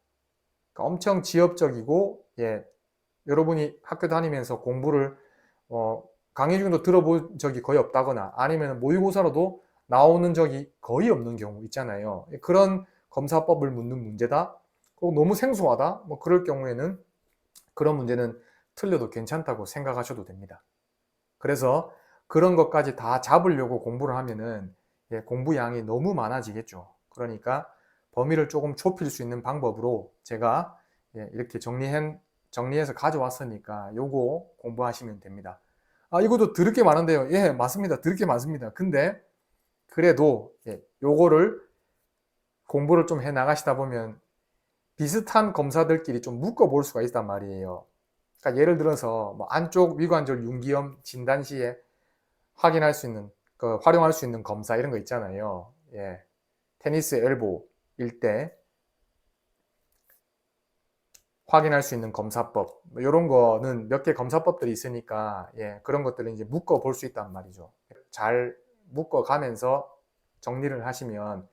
그러니까 엄청 지엽적이고 여러분이 학교 다니면서 공부를 강의 중에도 들어본 적이 거의 없다거나 아니면 모의고사로도 나오는 적이 거의 없는 경우 있잖아요. 그런 검사법을 묻는 문제다. 너무 생소하다. 뭐 그럴 경우에는 그런 문제는 틀려도 괜찮다고 생각하셔도 됩니다. 그래서 그런 것까지 다 잡으려고 공부를 하면은 공부량이 너무 많아지겠죠. 그러니까 범위를 조금 좁힐 수 있는 방법으로 제가 이렇게 정리해서 가져왔으니까 요거 공부하시면 됩니다. 아, 이것도 들을 게 많은데요. 예, 맞습니다. 들을 게 많습니다. 근데 그래도 요거를 공부를 좀 해 나가시다 보면 비슷한 검사들끼리 좀 묶어 볼 수가 있단 말이에요. 그러니까 예를 들어서 뭐 안쪽 위관절 융기염 진단 시에 확인할 수 있는 활용할 수 있는 검사 이런 거 있잖아요. 예. 테니스 엘보일 때 확인할 수 있는 검사법 뭐 이런 거는 몇 개 검사법들이 있으니까 그런 것들을 이제 묶어 볼 수 있단 말이죠. 잘 묶어 가면서 정리를 하시면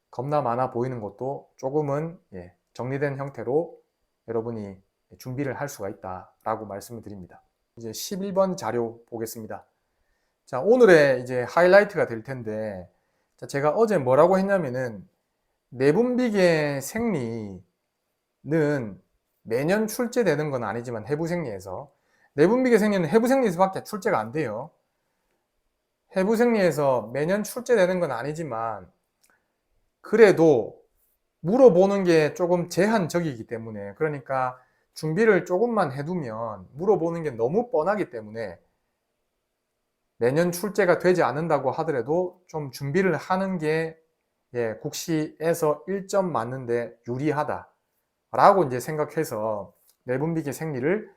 겁나 많아 보이는 것도 조금은 정리된 형태로 여러분이 준비를 할 수가 있다라고 말씀을 드립니다. 이제 11번 자료 보겠습니다. 자, 오늘의 이제 하이라이트가 될 텐데, 자, 제가 어제 뭐라고 했냐면은 내분비계 생리는 매년 출제되는 건 아니지만 해부생리에서 내분비계 생리는 해부생리에서밖에 출제가 안 돼요. 해부생리에서 매년 출제되는 건 아니지만 그래도 물어보는 게 조금 제한적이기 때문에, 그러니까 준비를 조금만 해두면 물어보는 게 너무 뻔하기 때문에 매년 출제가 되지 않는다고 하더라도 좀 준비를 하는 게 국시에서 1점 맞는데 유리하다 라고 이제 생각해서 내분비계 생리를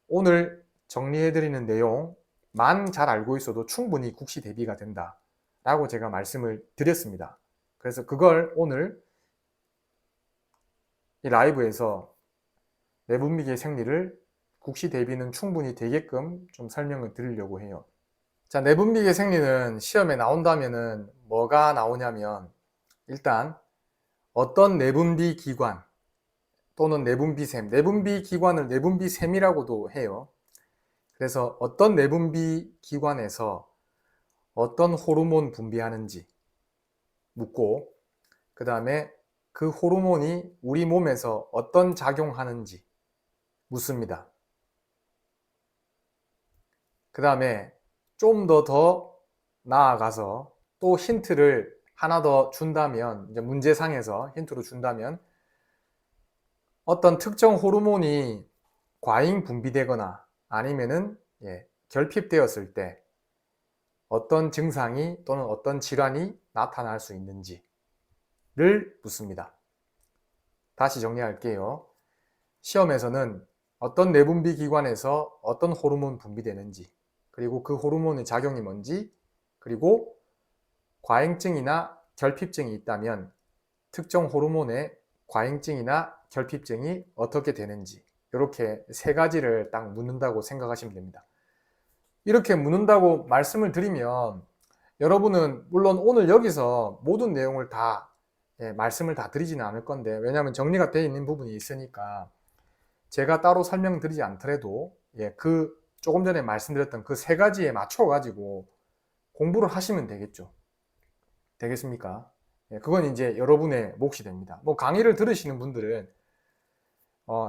오늘 정리해드리는 내용만 잘 알고 있어도 충분히 국시 대비가 된다 라고 제가 말씀을 드렸습니다. 그래서 그걸 오늘 이 라이브에서 내분비계 생리를 국시 대비는 충분히 되게끔 좀 설명을 드리려고 해요. 자, 내분비계 생리는 시험에 나온다면은 뭐가 나오냐면 일단 어떤 내분비 기관 또는 내분비샘, 내분비 기관을 내분비샘이라고도 해요. 그래서 어떤 내분비 기관에서 어떤 호르몬 분비하는지 묻고, 그 다음에 그 호르몬이 우리 몸에서 어떤 작용하는지 묻습니다. 그 다음에 좀 더 나아가서 또 힌트를 하나 더 준다면, 이제 문제상에서 힌트로 준다면 어떤 특정 호르몬이 과잉 분비되거나 아니면은 결핍되었을 때 어떤 증상이 또는 어떤 질환이 나타날 수 있는지를 묻습니다. 다시 정리할게요. 시험에서는 어떤 내분비 기관에서 어떤 호르몬 분비되는지, 그리고 그 호르몬의 작용이 뭔지, 그리고 과잉증이나 결핍증이 있다면 특정 호르몬의 과잉증이나 결핍증이 어떻게 되는지, 이렇게 세 가지를 딱 묻는다고 생각하시면 됩니다. 이렇게 묻는다고 말씀을 드리면 여러분은 물론 오늘 여기서 모든 내용을 다 말씀을 다 드리지는 않을 건데, 왜냐하면 정리가 되어 있는 부분이 있으니까 제가 따로 설명드리지 않더라도 그 조금 전에 말씀드렸던 그 세 가지에 맞춰 가지고 공부를 하시면 되겠죠. 되겠습니까? 그건 이제 여러분의 몫이 됩니다. 뭐 강의를 들으시는 분들은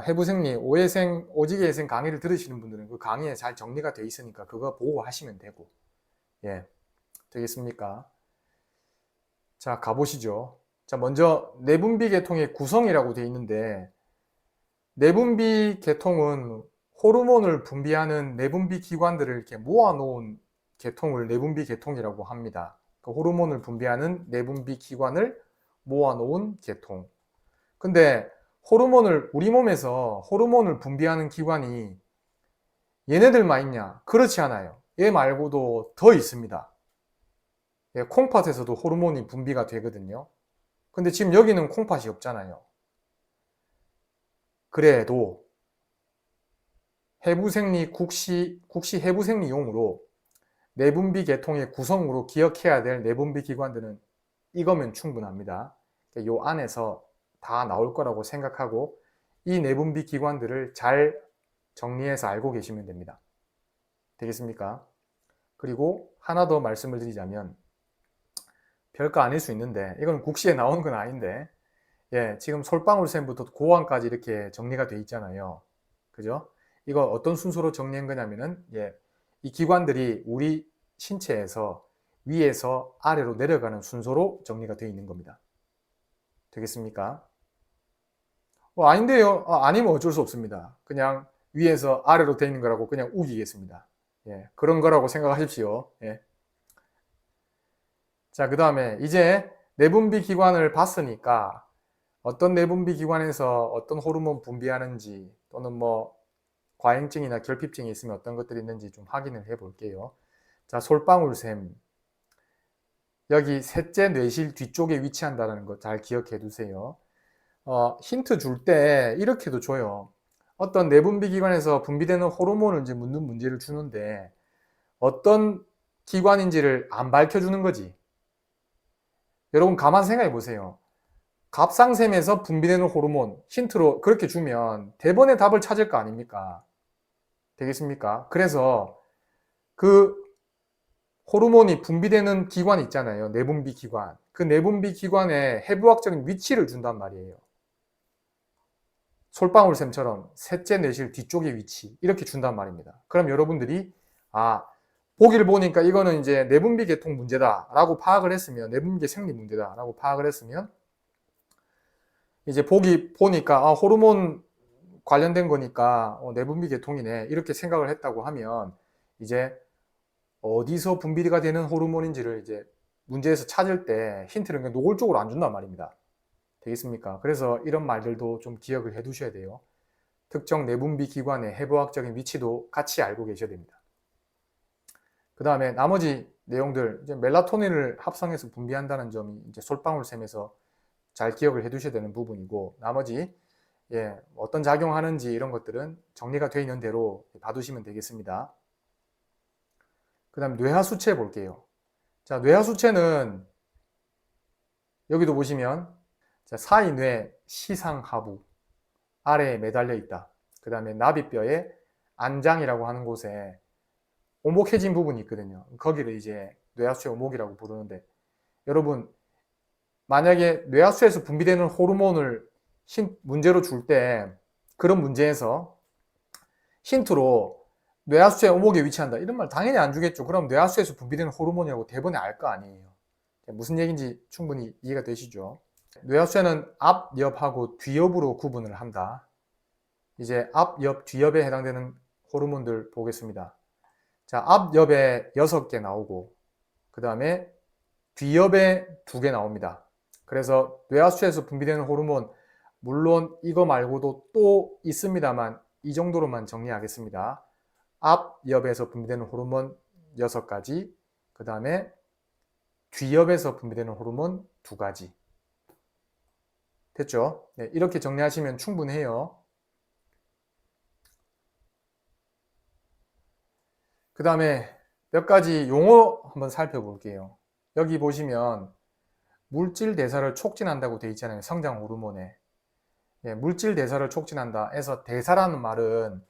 해부생리, 오예생, 오직예생 강의를 들으시는 분들은 그 강의에 잘 정리가 되어 있으니까 그거 보고 하시면 되고, 되겠습니까? 자, 가보시죠. 자, 먼저 내분비 계통의 구성이라고 되어 있는데, 내분비 계통은 호르몬을 분비하는 내분비 기관들을 이렇게 모아놓은 계통을 내분비 계통이라고 합니다. 그 호르몬을 분비하는 내분비 기관을 모아놓은 계통. 근데 우리 몸에서 호르몬을 분비하는 기관이 얘네들만 있냐? 그렇지 않아요. 얘 말고도 더 있습니다. 콩팥에서도 호르몬이 분비가 되거든요. 근데 지금 여기는 콩팥이 없잖아요. 그래도 해부생리 국시 해부생리용으로 내분비 계통의 구성으로 기억해야 될 내분비 기관들은 이거면 충분합니다. 이 안에서 다 나올 거라고 생각하고 이 내분비 기관들을 잘 정리해서 알고 계시면 됩니다. 되겠습니까? 그리고 하나 더 말씀을 드리자면 별거 아닐 수 있는데, 이건 국시에 나오는 건 아닌데, 지금 솔방울샘부터 고환까지 이렇게 정리가 돼 있잖아요. 그죠? 이거 어떤 순서로 정리한 거냐면은, 이 기관들이 우리 신체에서 위에서 아래로 내려가는 순서로 정리가 되어 있는 겁니다. 되겠습니까? 아닌데요? 아니면 어쩔 수 없습니다. 그냥 위에서 아래로 되어 있는 거라고 그냥 우기겠습니다. 예, 그런 거라고 생각하십시오. 예. 자, 그 다음에 이제 내분비 기관을 봤으니까 어떤 내분비 기관에서 어떤 호르몬 분비하는지 또는 뭐 과잉증이나 결핍증이 있으면 어떤 것들이 있는지 좀 확인을 해 볼게요. 자, 솔방울샘. 여기 셋째 뇌실 뒤쪽에 위치한다는 거 잘 기억해 두세요. 힌트 줄 때 이렇게도 줘요. 어떤 내분비 기관에서 분비되는 호르몬을 이제 묻는 문제를 주는데 어떤 기관인지를 안 밝혀주는 거지. 여러분 가만 생각해 보세요. 갑상샘에서 분비되는 호르몬 힌트로 그렇게 주면 대번에 답을 찾을 거 아닙니까? 되겠습니까? 그래서 그 호르몬이 분비되는 기관 있잖아요. 내분비 기관. 그 내분비 기관에 해부학적인 위치를 준단 말이에요. 솔방울샘처럼 셋째 뇌실 뒤쪽의 위치 이렇게 준단 말입니다. 그럼 여러분들이 보기를 보니까 이거는 이제 내분비 계통 문제다라고 파악을 했으면 내분비 생리 문제다라고 파악을 했으면 이제 보기 보니까 호르몬 관련된 거니까 내분비 계통이네 이렇게 생각을 했다고 하면 이제 어디서 분비가 되는 호르몬인지를 이제 문제에서 찾을 때 힌트를 그냥 노골적으로 안 준단 말입니다. 되겠습니까? 그래서 이런 말들도 좀 기억을 해 두셔야 돼요. 특정 내분비 기관의 해부학적인 위치도 같이 알고 계셔야 됩니다. 그 다음에 나머지 내용들, 이제 멜라토닌을 합성해서 분비한다는 점이 이제 솔방울샘에서 잘 기억을 해 두셔야 되는 부분이고, 나머지 어떤 작용하는지 이런 것들은 정리가 되어 있는 대로 봐두시면 되겠습니다. 그 다음 뇌하수체 볼게요. 자, 뇌하수체는 여기도 보시면 사이뇌 시상하부 아래에 매달려 있다. 그 다음에 나비뼈의 안장이라고 하는 곳에 오목해진 부분이 있거든요. 거기를 이제 뇌하수체 오목이라고 부르는데, 여러분 만약에 뇌하수체에서 분비되는 호르몬을 문제로 줄 때 그런 문제에서 힌트로 뇌하수체 오목에 위치한다 이런 말 당연히 안 주겠죠. 그럼 뇌하수체에서 분비되는 호르몬이라고 대번에 알 거 아니에요. 무슨 얘기인지 충분히 이해가 되시죠? 뇌하수체는 앞, 옆하고 뒤옆으로 구분을 한다. 이제 앞, 옆, 뒤옆에 해당되는 호르몬들 보겠습니다. 자, 앞, 옆에 6개 나오고 그 다음에 뒤옆에 2개 나옵니다. 그래서 뇌하수체에서 분비되는 호르몬 물론 이거 말고도 또 있습니다만 이 정도로만 정리하겠습니다. 앞, 옆에서 분비되는 호르몬 6가지, 그 다음에 뒤옆에서 분비되는 호르몬 2가지. 됐죠? 네, 이렇게 정리하시면 충분해요. 그 다음에 몇 가지 용어 한번 살펴볼게요. 여기 보시면 물질 대사를 촉진한다고 되어 있잖아요. 성장 호르몬에. 물질 대사를 촉진한다 해서 대사라는 말은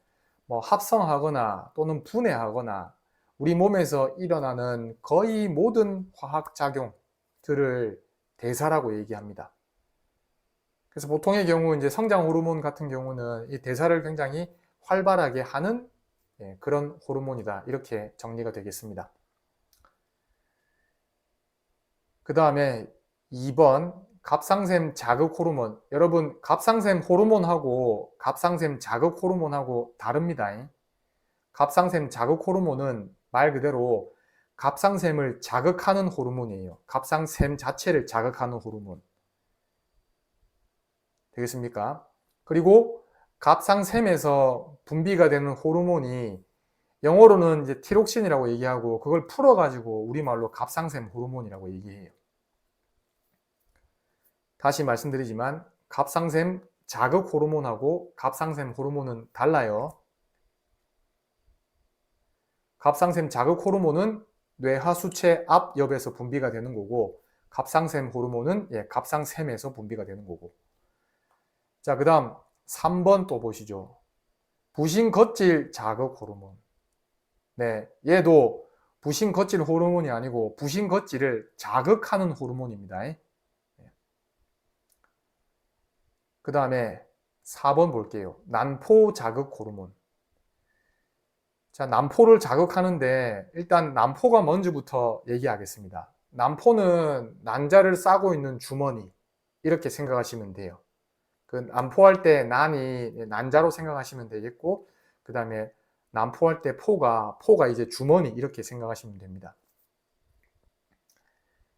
뭐 합성하거나 또는 분해하거나 우리 몸에서 일어나는 거의 모든 화학작용들을 대사라고 얘기합니다. 그래서 보통의 경우 이제 성장 호르몬 같은 경우는 이 대사를 굉장히 활발하게 하는 그런 호르몬이다. 이렇게 정리가 되겠습니다. 그 다음에 2번 갑상샘 자극 호르몬. 여러분 갑상샘 호르몬하고 갑상샘 자극 호르몬하고 다릅니다. 갑상샘 자극 호르몬은 말 그대로 갑상샘을 자극하는 호르몬이에요. 갑상샘 자체를 자극하는 호르몬. 되겠습니까? 그리고 갑상샘에서 분비가 되는 호르몬이 영어로는 이제 티록신이라고 얘기하고 그걸 풀어가지고 우리말로 갑상샘 호르몬이라고 얘기해요. 다시 말씀드리지만 갑상샘 자극 호르몬하고 갑상샘 호르몬은 달라요. 갑상샘 자극 호르몬은 뇌하수체 앞 옆에서 분비가 되는 거고 갑상샘 호르몬은 갑상샘에서 분비가 되는 거고. 자, 그 다음 3번 또 보시죠. 부신겉질 자극 호르몬. 네, 얘도 부신겉질 호르몬이 아니고 부신겉질을 자극하는 호르몬입니다. 그 다음에 4번 볼게요. 난포 자극 호르몬. 자, 난포를 자극하는데 일단 난포가 뭔지부터 얘기하겠습니다. 난포는 난자를 싸고 있는 주머니 이렇게 생각하시면 돼요. 그 난포할 때 난이 난자로 생각하시면 되겠고 그 다음에 난포할 때 포가 이제 주머니 이렇게 생각하시면 됩니다.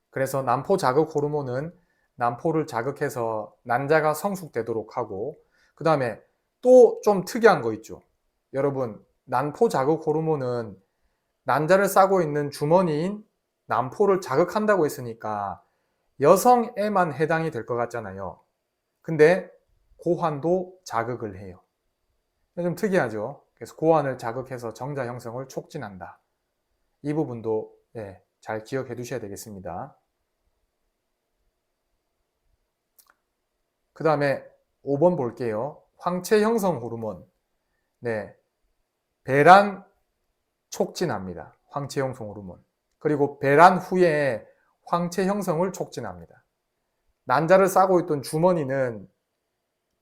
그래서 난포 자극 호르몬은 난포를 자극해서 난자가 성숙되도록 하고, 그 다음에 또 좀 특이한 거 있죠. 여러분, 난포 자극 호르몬은 난자를 싸고 있는 주머니인 난포를 자극한다고 했으니까 여성에만 해당이 될 것 같잖아요. 근데 고환도 자극을 해요. 좀 특이하죠. 그래서 고환을 자극해서 정자 형성을 촉진한다. 이 부분도 잘 기억해 두셔야 되겠습니다. 그 다음에 5번 볼게요. 황체 형성 호르몬. 네, 배란 촉진합니다. 황체 형성 호르몬. 그리고 배란 후에 황체 형성을 촉진합니다. 난자를 싸고 있던 주머니는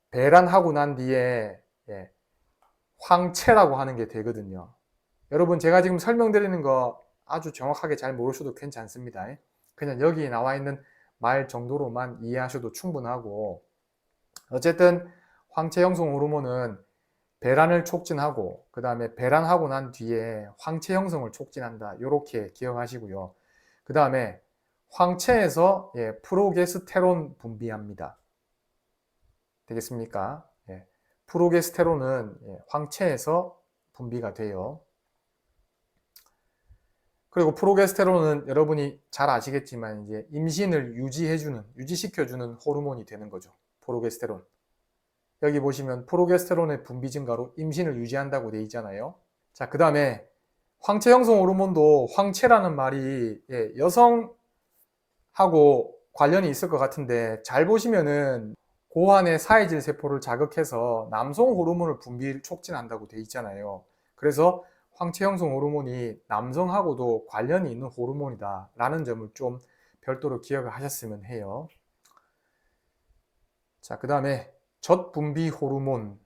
배란하고 난 뒤에 황체라고 하는 게 되거든요. 여러분, 제가 지금 설명드리는 거 아주 정확하게 잘 모르셔도 괜찮습니다. 그냥 여기 나와 있는 말 정도로만 이해하셔도 충분하고, 어쨌든 황체 형성 호르몬은 배란을 촉진하고 그 다음에 배란하고 난 뒤에 황체 형성을 촉진한다. 이렇게 기억하시고요. 그 다음에 황체에서 프로게스테론 분비합니다. 되겠습니까? 프로게스테론은 황체에서 분비가 돼요. 그리고 프로게스테론은 여러분이 잘 아시겠지만 이제 임신을 유지시켜주는 호르몬이 되는 거죠. 프로게스테론. 여기 보시면 프로게스테론의 분비 증가로 임신을 유지한다고 되어 있잖아요. 자, 그 다음에 황체 형성 호르몬도 황체라는 말이 여성하고 관련이 있을 것 같은데, 잘 보시면은 고환의 사회질 세포를 자극해서 남성 호르몬을 분비를 촉진한다고 되어 있잖아요. 그래서 황체 형성 호르몬이 남성하고도 관련이 있는 호르몬이다 라는 점을 좀 별도로 기억을 하셨으면 해요. 자, 그 다음에 젖분비 호르몬일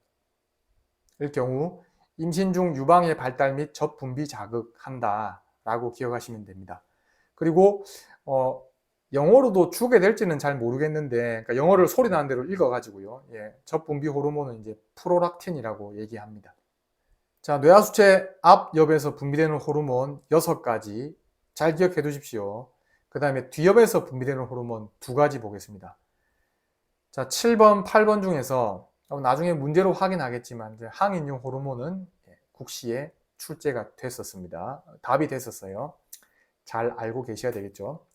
경우 임신 중 유방의 발달 및 젖분비 자극한다 라고 기억하시면 됩니다. 그리고 영어로도 주게 될지는 잘 모르겠는데, 그러니까 영어를 소리 나는 대로 읽어가지고요. 젖분비 호르몬은 이제 프로락틴이라고 얘기합니다. 자, 뇌하수체 앞옆에서 분비되는 호르몬 6가지 잘 기억해 두십시오. 그 다음에 뒤옆에서 분비되는 호르몬 2가지 보겠습니다. 자, 7번, 8번 중에서 나중에 문제로 확인하겠지만 항인용 호르몬은 국시에 출제가 됐었습니다. 답이 됐었어요. 잘 알고 계셔야 되겠죠.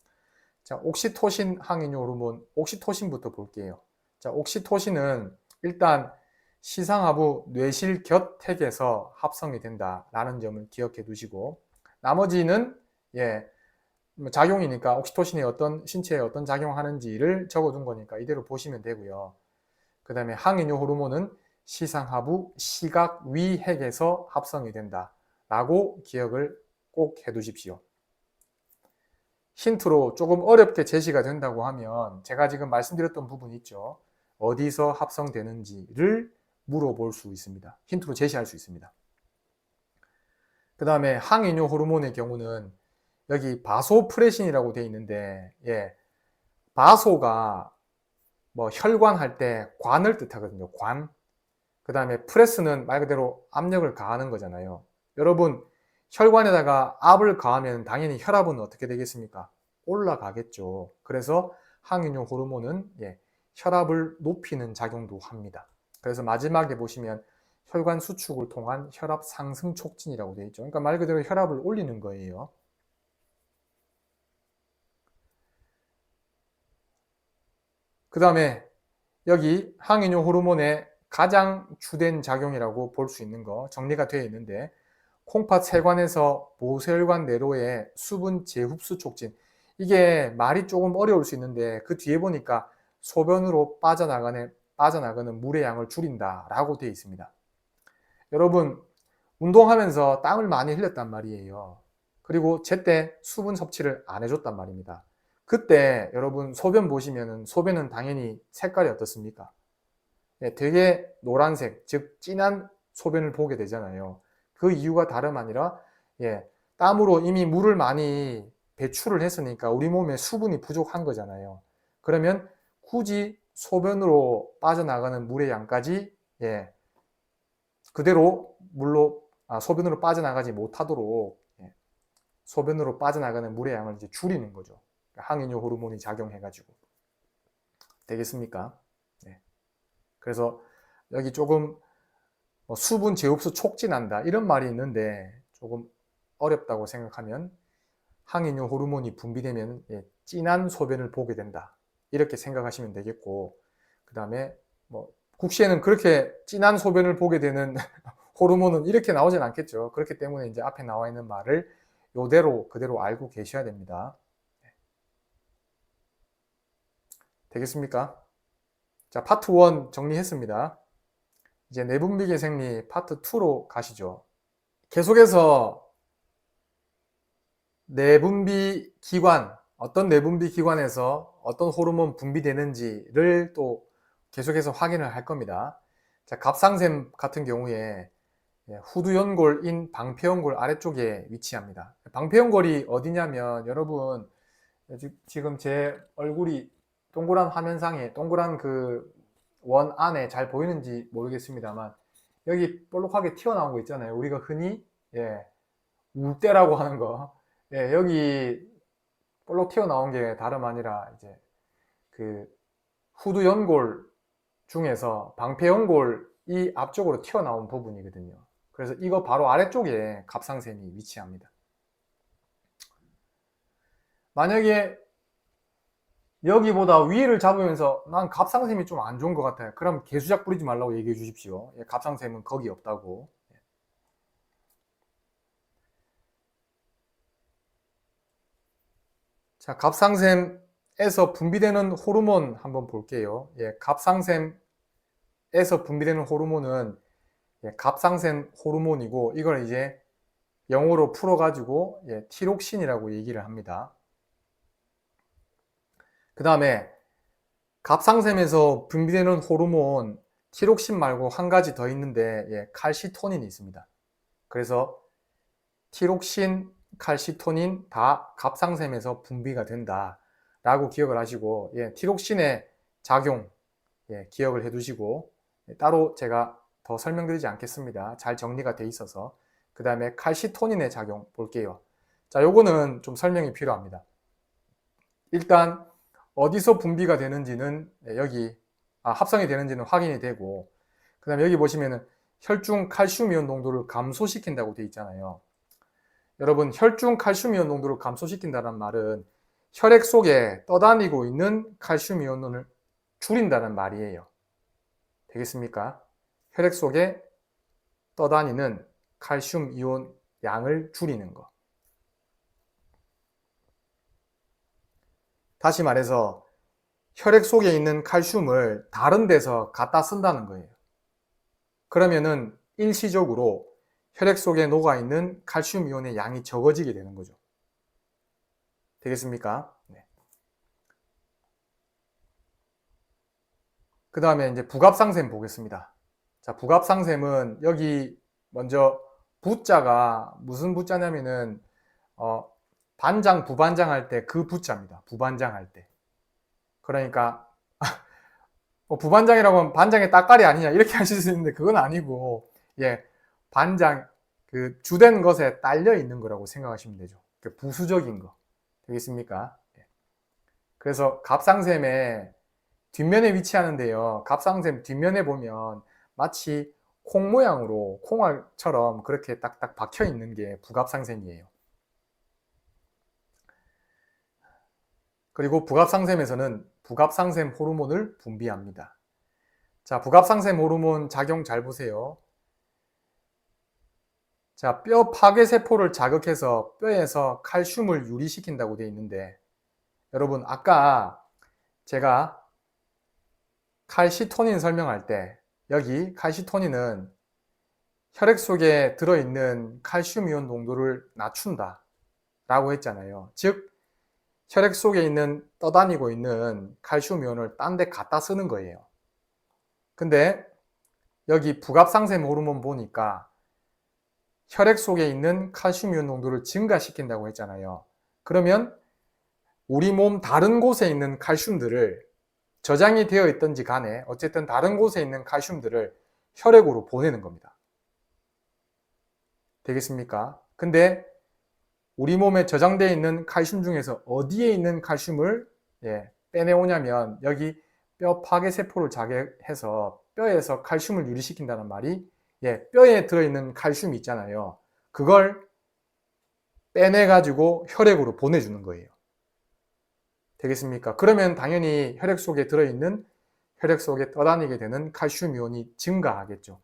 자, 옥시토신 항인용 호르몬, 옥시토신부터 볼게요. 자, 옥시토신은 일단 시상하부 뇌실곁택에서 합성이 된다라는 점을 기억해 두시고, 나머지는 작용이니까 옥시토신이 어떤 신체에 어떤 작용하는지를 적어둔 거니까 이대로 보시면 되고요. 그 다음에 항인효 호르몬은 시상하부 시각위핵에서 합성이 된다라고 기억을 꼭 해두십시오. 힌트로 조금 어렵게 제시가 된다고 하면 제가 지금 말씀드렸던 부분 있죠. 어디서 합성되는지를 물어볼 수 있습니다. 힌트로 제시할 수 있습니다. 그 다음에 항인효 호르몬의 경우는 여기 바소프레신이라고 되어 있는데, 바소가 뭐 혈관할 때 관을 뜻하거든요. 관. 그 다음에 프레스는 말 그대로 압력을 가하는 거잖아요. 여러분, 혈관에다가 압을 가하면 당연히 혈압은 어떻게 되겠습니까? 올라가겠죠. 그래서 항인효 호르몬은 혈압을 높이는 작용도 합니다. 그래서 마지막에 보시면 혈관 수축을 통한 혈압 상승 촉진이라고 되어 있죠. 그러니까 말 그대로 혈압을 올리는 거예요. 그 다음에 여기 항인효 호르몬의 가장 주된 작용이라고 볼 수 있는 거 정리가 되어 있는데, 콩팥 세관에서 모세혈관 내로의 수분 재흡수 촉진. 이게 말이 조금 어려울 수 있는데 그 뒤에 보니까 소변으로 빠져나가는 물의 양을 줄인다 라고 되어 있습니다. 여러분, 운동하면서 땀을 많이 흘렸단 말이에요. 그리고 제때 수분 섭취를 안 해줬단 말입니다. 그때 여러분 소변 보시면은 소변은 당연히 색깔이 어떻습니까? 되게 노란색, 즉 진한 소변을 보게 되잖아요. 그 이유가 다름 아니라 땀으로 이미 물을 많이 배출을 했으니까 우리 몸에 수분이 부족한 거잖아요. 그러면 굳이 소변으로 빠져나가는 물의 양까지 그대로 물로 소변으로 빠져나가지 못하도록 소변으로 빠져나가는 물의 양을 이제 줄이는 거죠. 항이뇨 호르몬이 작용해가지고. 되겠습니까? 네. 그래서 여기 조금 수분 제흡수 촉진한다 이런 말이 있는데 조금 어렵다고 생각하면 항이뇨 호르몬이 분비되면 진한 소변을 보게 된다 이렇게 생각하시면 되겠고, 그 다음에 국시에는 그렇게 진한 소변을 보게 되는 호르몬은 이렇게 나오진 않겠죠. 그렇기 때문에 이제 앞에 나와 있는 말을 요대로 그대로 알고 계셔야 됩니다. 되겠습니까? 자, 파트 1 정리했습니다. 이제 내분비계 생리 파트 2로 가시죠. 계속해서 내분비 기관, 어떤 내분비 기관에서 어떤 호르몬 분비되는지를 또 계속해서 확인을 할 겁니다. 자, 갑상샘 같은 경우에 후두연골인 방패연골 아래쪽에 위치합니다. 방패연골이 어디냐면, 여러분 지금 제 얼굴이 동그란 화면상에 동그란 그 원 안에 잘 보이는지 모르겠습니다만, 여기 볼록하게 튀어나온 거 있잖아요. 우리가 흔히 울대라고 하는 거. 여기 볼록 튀어나온 게 다름 아니라 이제 그 후두연골 중에서 방패연골이 앞쪽으로 튀어나온 부분이거든요. 그래서 이거 바로 아래쪽에 갑상샘이 위치합니다. 만약에 여기보다 위를 잡으면서 난 갑상샘이 좀 안 좋은 것 같아요. 그럼 개수작 부리지 말라고 얘기해 주십시오. 갑상샘은 거기 없다고. 자, 갑상샘에서 분비되는 호르몬 한번 볼게요. 갑상샘에서 분비되는 호르몬은 갑상샘 호르몬이고, 이걸 이제 영어로 풀어가지고 티록신이라고 얘기를 합니다. 그 다음에 갑상샘에서 분비되는 호르몬 티록신 말고 한 가지 더 있는데 칼시토닌이 있습니다. 그래서 티록신, 칼시토닌 다 갑상샘에서 분비가 된다 라고 기억을 하시고, 티록신의 작용 기억을 해 두시고, 따로 제가 더 설명드리지 않겠습니다. 잘 정리가 돼 있어서. 그 다음에 칼시토닌의 작용 볼게요. 자, 요거는 좀 설명이 필요합니다. 일단 어디서 분비가 되는지는 여기 합성이 되는지는 확인이 되고, 그 다음에 여기 보시면은 혈중 칼슘이온 농도를 감소시킨다고 되어 있잖아요. 여러분, 혈중 칼슘이온 농도를 감소시킨다는 말은 혈액 속에 떠다니고 있는 칼슘이온을 줄인다는 말이에요. 되겠습니까? 혈액 속에 떠다니는 칼슘이온 양을 줄이는 거. 다시 말해서 혈액 속에 있는 칼슘을 다른 데서 갖다 쓴다는 거예요. 그러면은 일시적으로 혈액 속에 녹아있는 칼슘 이온의 양이 적어지게 되는 거죠. 되겠습니까? 네. 그 다음에 이제 부갑상샘 보겠습니다. 자, 부갑상샘은 여기 먼저 부자가 무슨 부자냐면은 반장, 부반장 할 때 그 부자입니다. 부반장 할 때. 그러니까 부반장이라고 하면 반장의 따까리 아니냐 이렇게 하실 수 있는데, 그건 아니고 반장, 그 주된 것에 딸려 있는 거라고 생각하시면 되죠. 그 부수적인 거. 되겠습니까? 그래서 갑상샘의 뒷면에 위치하는데요. 갑상샘 뒷면에 보면 마치 콩 모양으로, 콩알처럼 그렇게 딱딱 박혀 있는 게 부갑상샘이에요. 그리고 부갑상샘에서는 부갑상샘 호르몬을 분비합니다. 자, 부갑상샘 호르몬 작용 잘 보세요. 자, 뼈 파괴세포를 자극해서 뼈에서 칼슘을 유리시킨다고 되어 있는데, 여러분 아까 제가 칼시토닌 설명할 때 여기 칼시토닌은 혈액 속에 들어있는 칼슘 이온 농도를 낮춘다 라고 했잖아요. 즉 혈액 속에 있는 떠다니고 있는 칼슘 이온을 딴 데 갖다 쓰는 거예요. 근데 여기 부갑상샘 호르몬 보니까 혈액 속에 있는 칼슘 이온 농도를 증가시킨다고 했잖아요. 그러면 우리 몸 다른 곳에 있는 칼슘들을, 저장이 되어 있든지 간에 어쨌든 다른 곳에 있는 칼슘들을 혈액으로 보내는 겁니다. 되겠습니까? 근데 우리 몸에 저장되어 있는 칼슘 중에서 어디에 있는 칼슘을 빼내오냐면 여기 뼈 파괴 세포를 자극해서 뼈에서 칼슘을 유리시킨다는 말이 뼈에 들어있는 칼슘이 있잖아요. 그걸 빼내가지고 혈액으로 보내주는 거예요. 되겠습니까? 그러면 당연히 혈액 속에 들어있는 혈액 속에 떠다니게 되는 칼슘 이온이 증가하겠죠.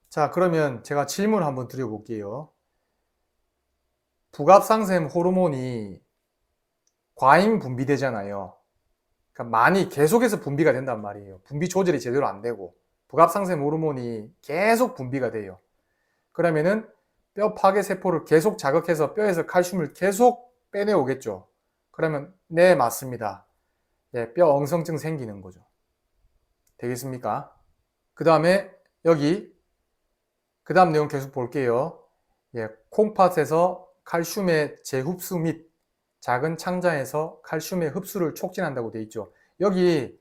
자, 그러면 제가 질문을 한번 드려볼게요. 부갑상샘 호르몬이 과잉 분비되잖아요. 그러니까 많이 계속해서 분비가 된단 말이에요. 분비 조절이 제대로 안 되고 부갑상샘 호르몬이 계속 분비가 돼요. 그러면은 뼈 파괴 세포를 계속 자극해서 뼈에서 칼슘을 계속 빼내오겠죠. 그러면 네, 맞습니다. 뼈 엉성증 생기는 거죠. 되겠습니까? 그 다음에 여기 그 다음 내용 계속 볼게요. 콩팥에서 칼슘의 재흡수 및 작은 창자에서 칼슘의 흡수를 촉진한다고 되어 있죠. 여기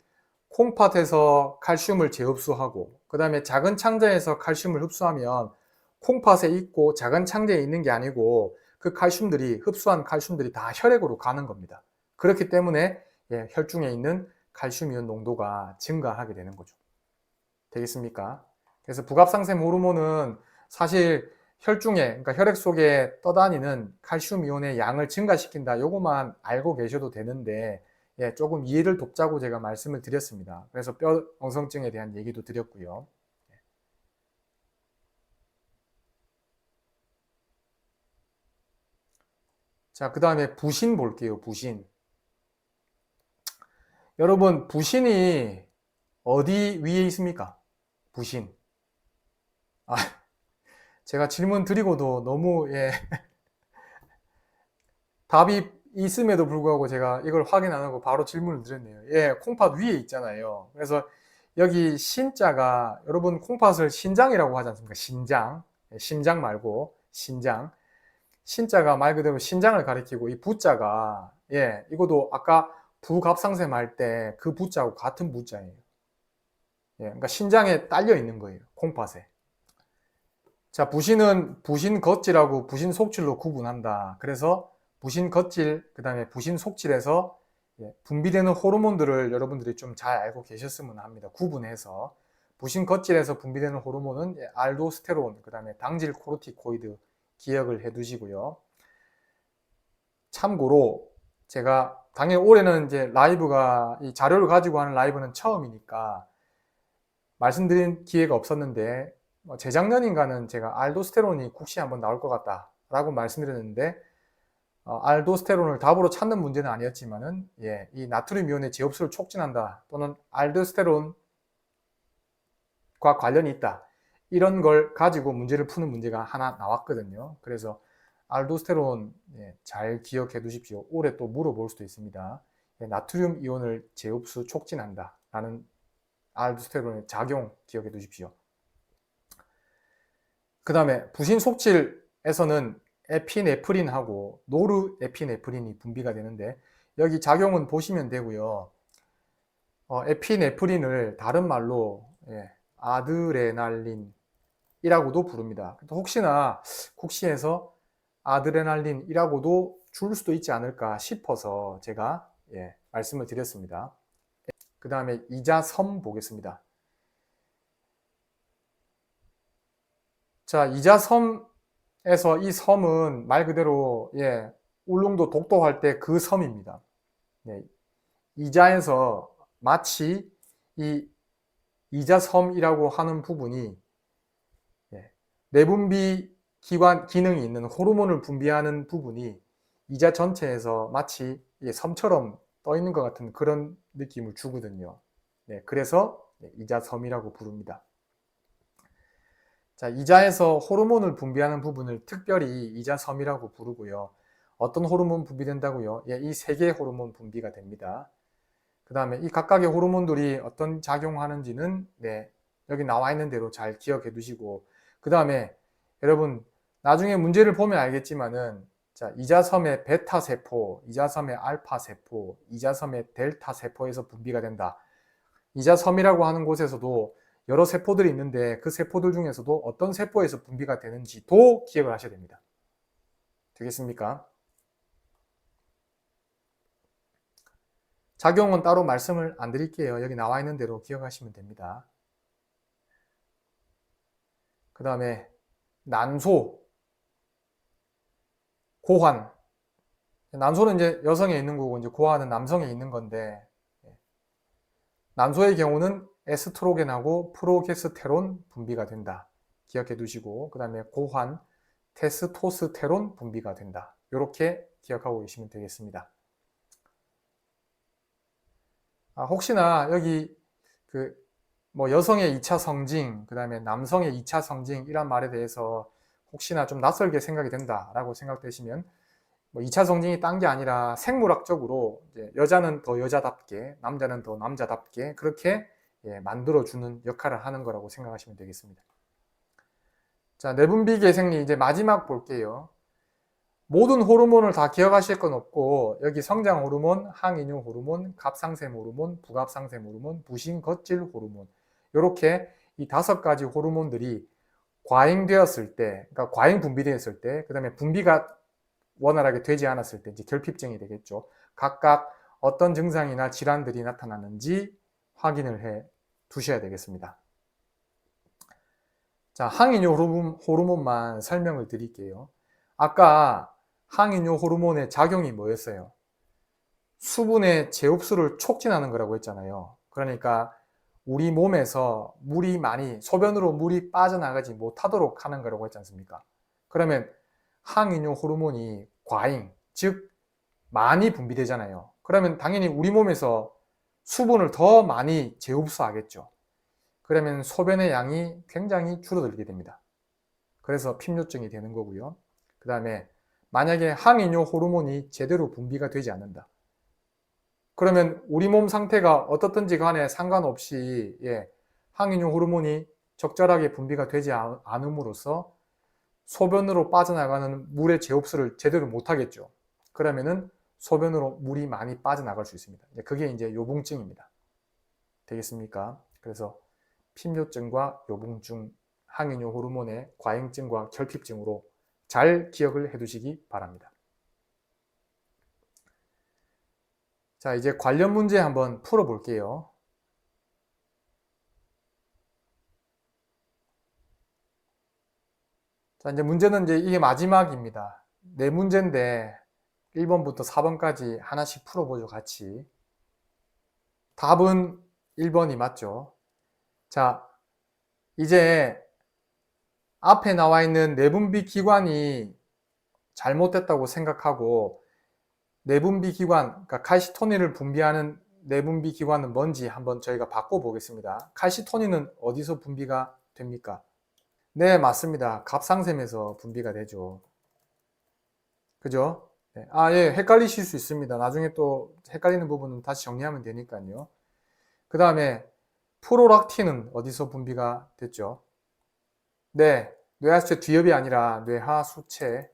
콩팥에서 칼슘을 재흡수하고 그 다음에 작은 창자에서 칼슘을 흡수하면 콩팥에 있고 작은 창자에 있는 게 아니고 그 칼슘들이 흡수한 칼슘들이 다 혈액으로 가는 겁니다. 그렇기 때문에 혈중에 있는 칼슘 이온 농도가 증가하게 되는 거죠. 되겠습니까? 그래서 부갑상샘 호르몬은 사실 혈중에, 그러니까 혈액 속에 떠다니는 칼슘 이온의 양을 증가시킨다. 요것만 알고 계셔도 되는데 조금 이해를 돕자고 제가 말씀을 드렸습니다. 그래서 뼈 엉성증에 대한 얘기도 드렸고요. 자, 그 다음에 부신 볼게요. 부신. 여러분, 부신이 어디 위에 있습니까? 부신. 아, 제가 질문 드리고도 너무 답이 있음에도 불구하고 제가 이걸 확인 안 하고 바로 질문을 드렸네요. 콩팥 위에 있잖아요. 그래서 여기 신자가 여러분 콩팥을 신장이라고 하지 않습니까? 신장. 심장 말고 신장. 신자가 말 그대로 신장을 가리키고 이 부자가 이것도 아까 부갑상샘 할 때 그 부자하고 같은 부자예요. 그러니까 신장에 딸려 있는 거예요. 콩팥에. 자, 부신은 부신 겉질하고 부신 속질로 구분한다. 그래서 부신 겉질, 그 다음에 부신 속질에서 분비되는 호르몬들을 여러분들이 좀 잘 알고 계셨으면 합니다. 구분해서. 부신 겉질에서 분비되는 호르몬은 알도스테론, 그 다음에 당질 코르티코이드 기억을 해 두시고요. 참고로 제가 당연히 올해는 이제 라이브가 이 자료를 가지고 하는 라이브는 처음이니까 말씀드린 기회가 없었는데 재작년인가는 제가 알도스테론이 국시 한번 나올 것 같다 라고 말씀드렸는데 알도스테론을 답으로 찾는 문제는 아니었지만은 이 나트륨 이온의 재흡수를 촉진한다 또는 알도스테론과 관련이 있다 이런 걸 가지고 문제를 푸는 문제가 하나 나왔거든요. 그래서 알도스테론 잘 기억해 두십시오. 올해 또 물어볼 수도 있습니다. 나트륨 이온을 재흡수 촉진한다 라는 알도스테론의 작용 기억해 두십시오. 그 다음에 부신 속질에서는 에피네프린하고 노르에피네프린이 분비가 되는데 여기 작용은 보시면 되고요. 에피네프린을 다른 말로 아드레날린이라고도 부릅니다. 혹시나 국시에서 아드레날린이라고도 줄 수도 있지 않을까 싶어서 제가 말씀을 드렸습니다. 그 다음에 이자섬 보겠습니다. 자, 이자섬에서 이 섬은 말 그대로 울릉도 독도할 때 그 섬입니다. 이자에서 마치 이 이자섬이라고 하는 부분이 내분비 기관 기능이 있는 호르몬을 분비하는 부분이 이자 전체에서 마치 섬처럼 떠 있는 것 같은 그런 느낌을 주거든요. 그래서 이자섬이라고 부릅니다. 자, 이자에서 호르몬을 분비하는 부분을 특별히 이자섬이라고 부르고요. 어떤 호르몬 분비된다고요? 이 세 개의 호르몬 분비가 됩니다. 그 다음에 이 각각의 호르몬들이 어떤 작용하는지는 여기 나와 있는 대로 잘 기억해 두시고 그 다음에 여러분 나중에 문제를 보면 알겠지만은 자, 이자섬의 베타 세포, 이자섬의 알파 세포, 이자섬의 델타 세포에서 분비가 된다. 이자섬이라고 하는 곳에서도 여러 세포들이 있는데 그 세포들 중에서도 어떤 세포에서 분비가 되는지도 기억을 하셔야 됩니다. 되겠습니까? 작용은 따로 말씀을 안 드릴게요. 여기 나와 있는 대로 기억하시면 됩니다. 그 다음에 난소, 고환. 난소는 이제 여성에 있는 거고 이제 고환은 남성에 있는 건데, 난소의 경우는 에스트로겐하고 프로게스테론 분비가 된다. 기억해 두시고, 그 다음에 고환, 테스토스테론 분비가 된다. 이렇게 기억하고 계시면 되겠습니다. 혹시나 여기 여성의 2차 성징, 그 다음에 남성의 2차 성징 이란 말에 대해서 혹시나 좀 낯설게 생각이 된다라고 생각되시면 2차 성징이 딴 게 아니라 생물학적으로 이제 여자는 더 여자답게, 남자는 더 남자답게 그렇게 만들어주는 역할을 하는 거라고 생각하시면 되겠습니다. 자, 내분비 계생리 이제 마지막 볼게요. 모든 호르몬을 다 기억하실 건 없고 여기 성장 호르몬, 항인유 호르몬, 갑상샘 호르몬, 부갑상샘 호르몬, 부신 겉질 호르몬 이렇게 이 5가지 호르몬들이 과잉되었을 때, 그러니까 과잉 분비되었을 때, 그 다음에 분비가 원활하게 되지 않았을 때 이제 결핍증이 되겠죠. 각각 어떤 증상이나 질환들이 나타나는지 확인을 해 두셔야 되겠습니다. 자, 항인유 호르몬만 설명을 드릴게요. 아까 항인유 호르몬의 작용이 뭐였어요? 수분의 재흡수를 촉진하는 거라고 했잖아요. 그러니까 우리 몸에서 물이 많이, 소변으로 물이 빠져나가지 못하도록 하는 거라고 했지 않습니까? 그러면 항인유 호르몬이 과잉, 즉 많이 분비되잖아요. 그러면 당연히 우리 몸에서 수분을 더 많이 재흡수하겠죠. 그러면 소변의 양이 굉장히 줄어들게 됩니다. 그래서 핍요증이 되는 거고요. 그 다음에 만약에 항인유 호르몬이 제대로 분비가 되지 않는다. 그러면 우리 몸 상태가 어떻든지 간에 상관없이 항인유 호르몬이 적절하게 분비가 되지 않음으로써 소변으로 빠져나가는 물의 재흡수를 제대로 못하겠죠. 그러면은 소변으로 물이 많이 빠져나갈 수 있습니다. 그게 이제 요붕증입니다. 되겠습니까? 그래서 핍요증과 요붕증, 항인유 호르몬의 과잉증과 결핍증으로 잘 기억을 해두시기 바랍니다. 자, 이제 관련 문제 한번 풀어볼게요. 자, 이제 문제는 이게 마지막입니다. 4문제인데 1번부터 4번까지 하나씩 풀어보죠, 같이. 답은 1번이 맞죠? 자, 이제 앞에 나와 있는 내분비 기관이 잘못됐다고 생각하고 내분비 기관, 그러니까 칼시토닌을 분비하는 내분비 기관은 뭔지 한번 저희가 바꿔보겠습니다. 칼시토닌은 어디서 분비가 됩니까? 네, 맞습니다. 갑상샘에서 분비가 되죠. 그죠? 네. 예, 헷갈리실 수 있습니다. 나중에 또 헷갈리는 부분은 다시 정리하면 되니까요. 그 다음에 프로락틴은 어디서 분비가 됐죠? 네, 뇌하수체 뒤엽이 아니라 뇌하수체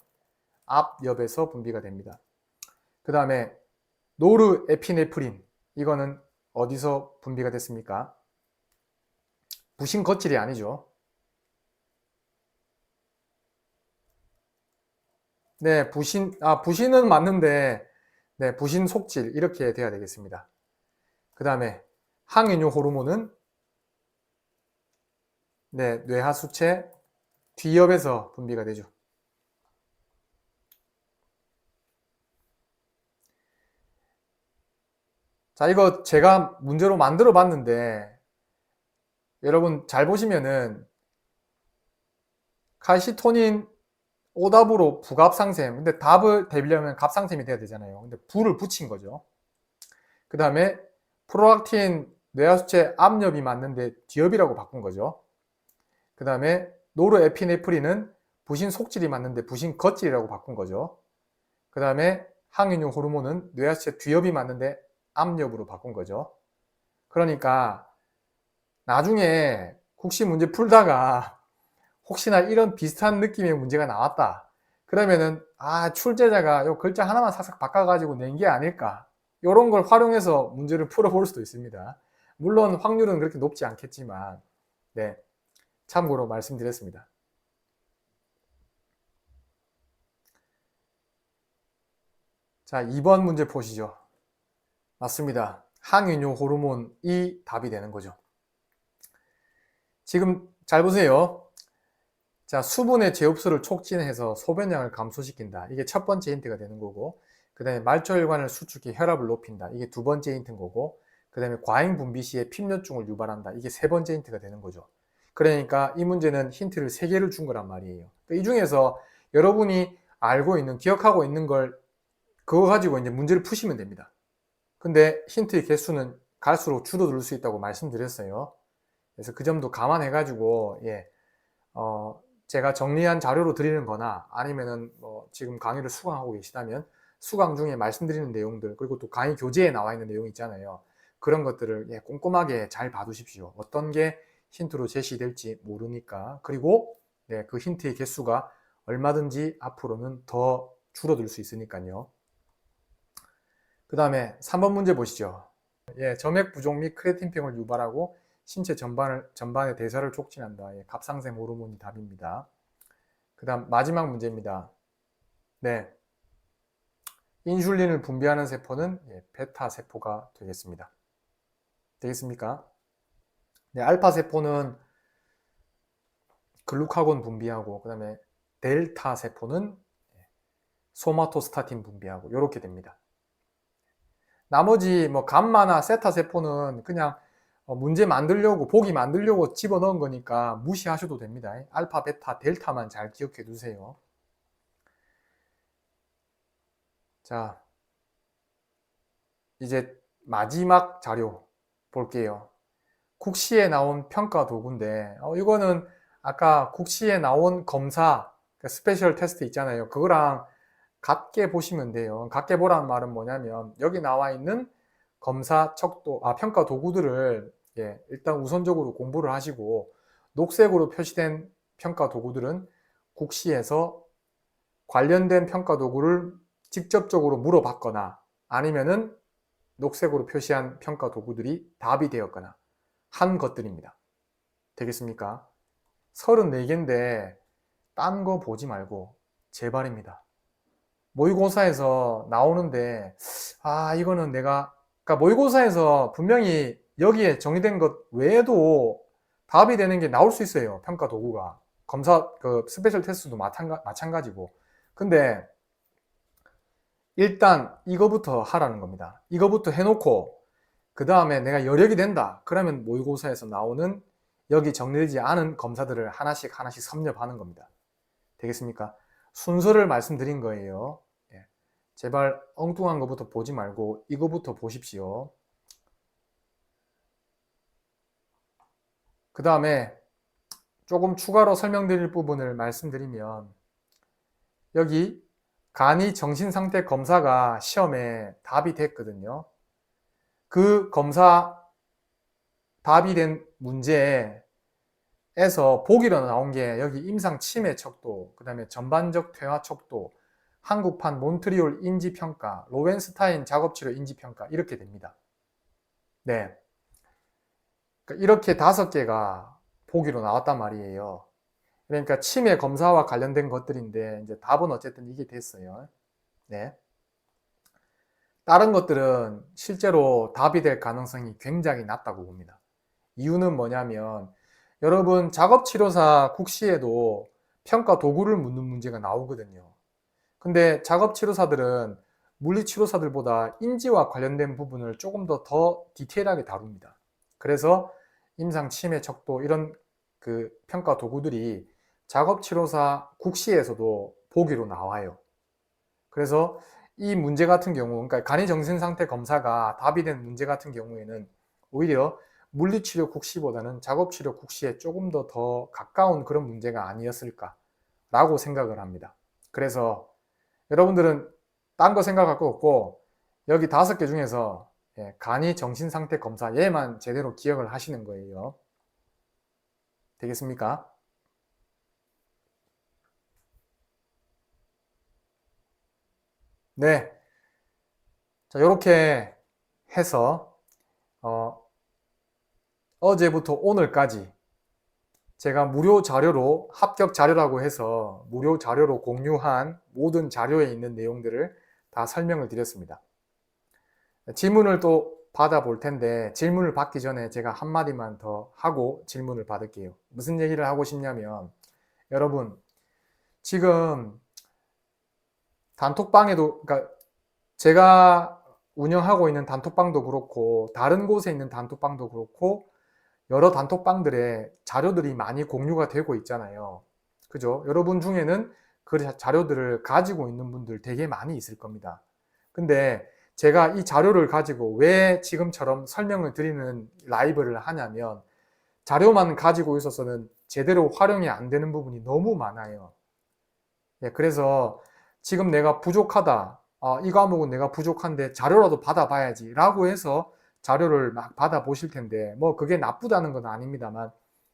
앞엽에서 분비가 됩니다. 그 다음에 노르에피네프린, 이거는 어디서 분비가 됐습니까? 부신 겉질이 아니죠. 네, 부신은 맞는데, 네, 부신 속질, 이렇게 돼야 되겠습니다. 그 다음에 항인유 호르몬은 네, 뇌하수체 뒤엽에서 분비가 되죠. 자, 이거 제가 문제로 만들어 봤는데 여러분 잘 보시면은 칼시토닌 오답으로 부갑상샘, 근데 답을 대비려면 갑상샘이 돼야 되잖아요. 근데 부를 붙인 거죠. 그 다음에 프로락틴 뇌하수체 앞엽이 맞는데 뒤엽이라고 바꾼 거죠. 그 다음에 노르에피네프린은 부신 속질이 맞는데 부신 겉질이라고 바꾼 거죠. 그 다음에 항인유 호르몬은 뇌하수체 뒤엽이 맞는데 앞엽으로 바꾼 거죠. 그러니까 나중에 혹시 문제 풀다가 혹시나 이런 비슷한 느낌의 문제가 나왔다. 그러면은 출제자가 요 글자 하나만 싹싹 바꿔가지고 낸 게 아닐까. 이런 걸 활용해서 문제를 풀어볼 수도 있습니다. 물론 확률은 그렇게 높지 않겠지만 네, 참고로 말씀드렸습니다. 자, 2번 문제 보시죠. 맞습니다. 항균요 호르몬이 답이 되는 거죠. 지금 잘 보세요. 자, 수분의 제흡수를 촉진해서 소변량을 감소시킨다. 이게 첫 번째 힌트가 되는 거고, 그 다음에 말초혈관을 수축해 혈압을 높인다. 이게 두 번째 힌트인 거고, 그 다음에 과잉 분비 시에 핍뇨증을 유발한다. 이게 세 번째 힌트가 되는 거죠. 그러니까 이 문제는 힌트를 세 개를 준 거란 말이에요. 이 중에서 여러분이 알고 있는, 기억하고 있는 걸 그거 가지고 이제 문제를 푸시면 됩니다. 근데 힌트의 개수는 갈수록 줄어들 수 있다고 말씀드렸어요. 그래서 그 점도 감안해가지고, 제가 정리한 자료로 드리는 거나 아니면은 뭐 지금 강의를 수강하고 계시다면 수강 중에 말씀드리는 내용들, 그리고 또 강의 교재에 나와 있는 내용 있잖아요. 그런 것들을 꼼꼼하게 잘 봐두십시오. 어떤 게 힌트로 제시될지 모르니까. 그리고 그 힌트의 개수가 얼마든지 앞으로는 더 줄어들 수 있으니까요. 그 다음에 3번 문제 보시죠. 점액 부족 및 크레아틴병을 유발하고 신체 전반의 대사를 촉진한다. 갑상샘 호르몬이 답입니다. 그 다음 마지막 문제입니다. 네, 인슐린을 분비하는 세포는 베타 세포가 되겠습니다. 되겠습니까? 네, 알파 세포는 글루카곤 분비하고, 그 다음에 델타 세포는 소마토스타틴 분비하고, 이렇게 됩니다. 나머지 뭐 감마나 세타 세포는 그냥 문제 만들려고, 보기 만들려고 집어넣은 거니까 무시하셔도 됩니다. 알파, 베타, 델타만 잘 기억해 두세요. 자, 이제 마지막 자료 볼게요. 국시에 나온 평가 도구인데, 이거는 아까 국시에 나온 검사, 스페셜 테스트 있잖아요. 그거랑 같게 보시면 돼요. 같게 보라는 말은 뭐냐면, 여기 나와 있는 검사 척도, 평가 도구들을 일단 우선적으로 공부를 하시고, 녹색으로 표시된 평가 도구들은 국시에서 관련된 평가 도구를 직접적으로 물어봤거나, 아니면은 녹색으로 표시한 평가 도구들이 답이 되었거나 한 것들입니다. 되겠습니까? 34개인데 딴 거 보지 말고 제발입니다. 모의고사에서 나오는데 이거는 그러니까 모의고사에서 분명히 여기에 정의된 것 외에도 답이 되는 게 나올 수 있어요. 평가 도구가. 검사 스페셜 테스트도 마찬가지고. 근데 일단 이거부터 하라는 겁니다. 이거부터 해놓고 그 다음에 내가 여력이 된다. 그러면 모의고사에서 나오는 여기 정리되지 않은 검사들을 하나씩 섭렵하는 겁니다. 되겠습니까? 순서를 말씀드린 거예요. 제발 엉뚱한 것부터 보지 말고 이거부터 보십시오. 그 다음에 조금 추가로 설명드릴 부분을 말씀드리면, 여기 간이 정신상태 검사가 시험에 답이 됐거든요. 그 검사 답이 된 문제에서 보기로 나온 게 여기 임상 치매 척도, 그 다음에 전반적 퇴화 척도, 한국판 몬트리올 인지평가, 로벤스타인 작업치료 인지평가, 이렇게 됩니다. 네. 그러니까 이렇게 5개가 보기로 나왔단 말이에요. 그러니까 치매 검사와 관련된 것들인데, 이제 답은 어쨌든 이게 됐어요. 네. 다른 것들은 실제로 답이 될 가능성이 굉장히 낮다고 봅니다. 이유는 뭐냐면, 여러분 작업치료사 국시에도 평가 도구를 묻는 문제가 나오거든요. 근데 작업치료사들은 물리치료사들보다 인지와 관련된 부분을 조금 더 디테일하게 다룹니다. 그래서 임상 치매 척도 이런 그 평가 도구들이 작업치료사 국시에서도 보기로 나와요. 그래서 이 문제 같은 경우, 그러니까 간이정신상태 검사가 답이 된 문제 같은 경우에는 오히려 물리치료 국시보다는 작업치료 국시에 조금 더 가까운 그런 문제가 아니었을까라고 생각을 합니다. 그래서 여러분들은 딴 거 생각할 거 없고 여기 5개 중에서 간이 정신상태 검사 얘만 제대로 기억을 하시는 거예요. 되겠습니까? 네. 자, 이렇게 해서 어제부터 오늘까지 제가 무료 자료로 합격 자료라고 해서 무료 자료로 공유한 모든 자료에 있는 내용들을 다 설명을 드렸습니다. 질문을 또 받아볼 텐데 질문을 받기 전에 제가 한마디만 더 하고 질문을 받을게요. 무슨 얘기를 하고 싶냐면 여러분 지금 단톡방에도 그러니까 제가 운영하고 있는 단톡방도 그렇고 다른 곳에 있는 단톡방도 그렇고 여러 단톡방들에 자료들이 많이 공유가 되고 있잖아요. 그죠? 여러분 중에는 그 자료들을 가지고 있는 분들 되게 많이 있을 겁니다. 근데 제가 이 자료를 가지고 왜 지금처럼 설명을 드리는 라이브를 하냐면 자료만 가지고 있어서는 제대로 활용이 안 되는 부분이 너무 많아요. 예, 그래서 지금 내가 부족하다. 이 과목은 내가 부족한데 자료라도 받아봐야지 라고 해서 자료를 막 받아보실 텐데 뭐 그게 나쁘다는 건 아닙니다만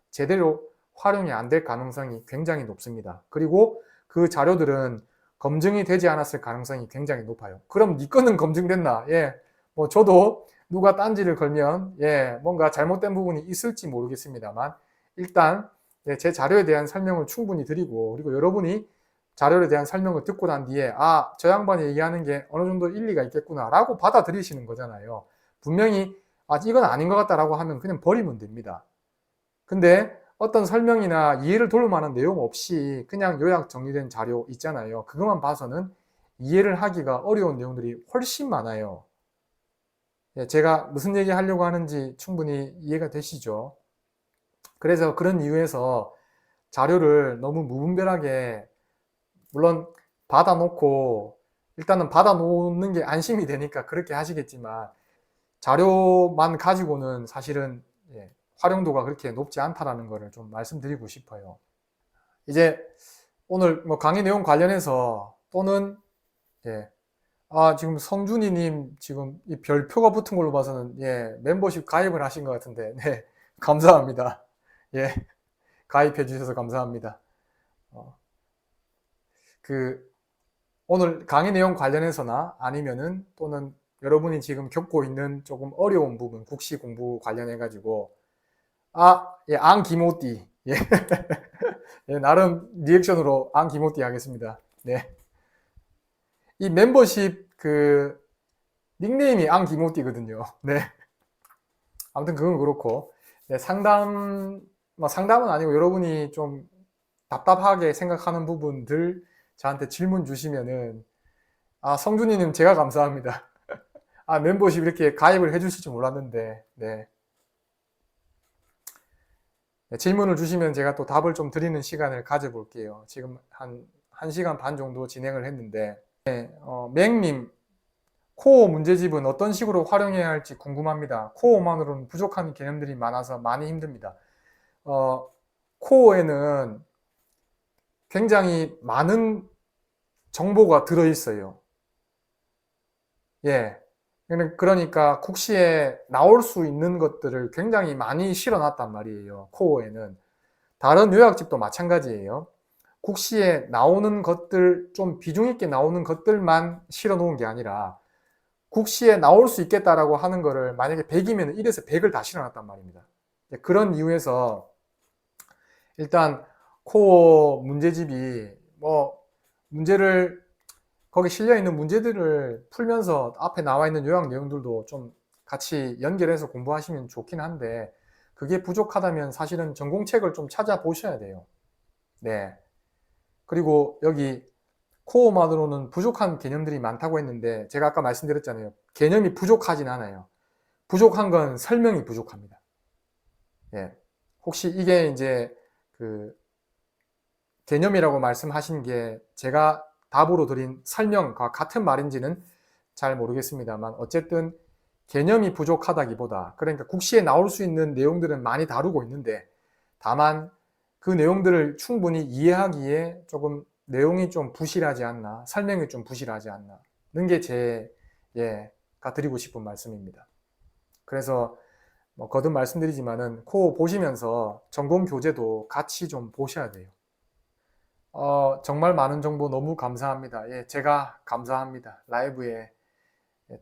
제대로 활용이 안 될 가능성이 굉장히 높습니다. 그리고 그 자료들은 검증이 되지 않았을 가능성이 굉장히 높아요. 그럼 네 거는 검증됐나? 예, 뭐 저도 누가 딴지를 걸면 예, 뭔가 잘못된 부분이 있을지 모르겠습니다만 일단 예, 제 자료에 대한 설명을 충분히 드리고 그리고 여러분이 자료에 대한 설명을 듣고 난 뒤에 저 양반이 얘기하는 게 어느 정도 일리가 있겠구나 라고 받아들이시는 거잖아요. 분명히 이건 아닌 것 같다라고 하면 그냥 버리면 됩니다. 근데 어떤 설명이나 이해를 돌릴 만한 내용 없이 그냥 요약 정리된 자료 있잖아요. 그것만 봐서는 이해를 하기가 어려운 내용들이 훨씬 많아요. 예, 제가 무슨 얘기 하려고 하는지 충분히 이해가 되시죠? 그래서 그런 이유에서 자료를 너무 무분별하게 물론 받아놓고 일단은 받아놓는 게 안심이 되니까 그렇게 하시겠지만 자료만 가지고는 사실은 활용도가 그렇게 높지 않다라는 것을 좀 말씀드리고 싶어요. 이제 오늘 뭐 강의 내용 관련해서 또는 예, 지금 성준이님 지금 이 별표가 붙은 걸로 봐서는 멤버십 가입을 하신 것 같은데 네, 감사합니다. 예, 가입해 주셔서 감사합니다. 그 오늘 강의 내용 관련해서나 아니면은 또는 여러분이 지금 겪고 있는 조금 어려운 부분, 국시 공부 관련해 가지고 앙기모띠 예, 예, 나름 리액션으로 앙기모띠 하겠습니다. 네, 이 멤버십 그 닉네임이 앙기모띠거든요. 네, 아무튼 그건 그렇고 네, 상담은 아니고 여러분이 좀 답답하게 생각하는 부분들 저한테 질문 주시면은 성준이님 제가 감사합니다. 멤버십 이렇게 가입을 해주실 줄 몰랐는데, 네. 네, 질문을 주시면 제가 또 답을 좀 드리는 시간을 가져볼게요. 지금 한 1시간 반 정도 진행을 했는데, 맹님, 코어 문제집은 어떤 식으로 활용해야 할지 궁금합니다. 코어만으로는 부족한 개념들이 많아서 많이 힘듭니다. 코어에는 굉장히 많은 정보가 들어있어요. 예. 그러니까 국시에 나올 수 있는 것들을 굉장히 많이 실어놨단 말이에요. 코어에는. 다른 요약집도 마찬가지예요. 국시에 나오는 것들, 좀 비중 있게 나오는 것들만 실어 놓은 게 아니라 국시에 나올 수 있겠다라고 하는 거를 만약에 100이면 1에서 100을 다 실어 놨단 말입니다. 그런 이유에서 일단 코어 문제집이 문제를 거기 실려 있는 문제들을 풀면서 앞에 나와 있는 요약 내용들도 좀 같이 연결해서 공부하시면 좋긴 한데 그게 부족하다면 사실은 전공책을 좀 찾아보셔야 돼요. 네. 그리고 여기 코어만으로는 부족한 개념들이 많다고 했는데 제가 아까 말씀드렸잖아요. 개념이 부족하진 않아요. 부족한 건 설명이 부족합니다. 예. 혹시 이게 이제 그 개념이라고 말씀하신 게 제가 답으로 드린 설명과 같은 말인지는 잘 모르겠습니다만 어쨌든 개념이 부족하다기보다 그러니까 국시에 나올 수 있는 내용들은 많이 다루고 있는데 다만 그 내용들을 충분히 이해하기에 조금 내용이 좀 부실하지 않나 설명이 좀 부실하지 않나는 게 제가 드리고 싶은 말씀입니다. 그래서 거듭 말씀드리지만은 코어 보시면서 전공 교재도 같이 좀 보셔야 돼요. 정말 많은 정보 너무 감사합니다. 예, 제가 감사합니다. 라이브에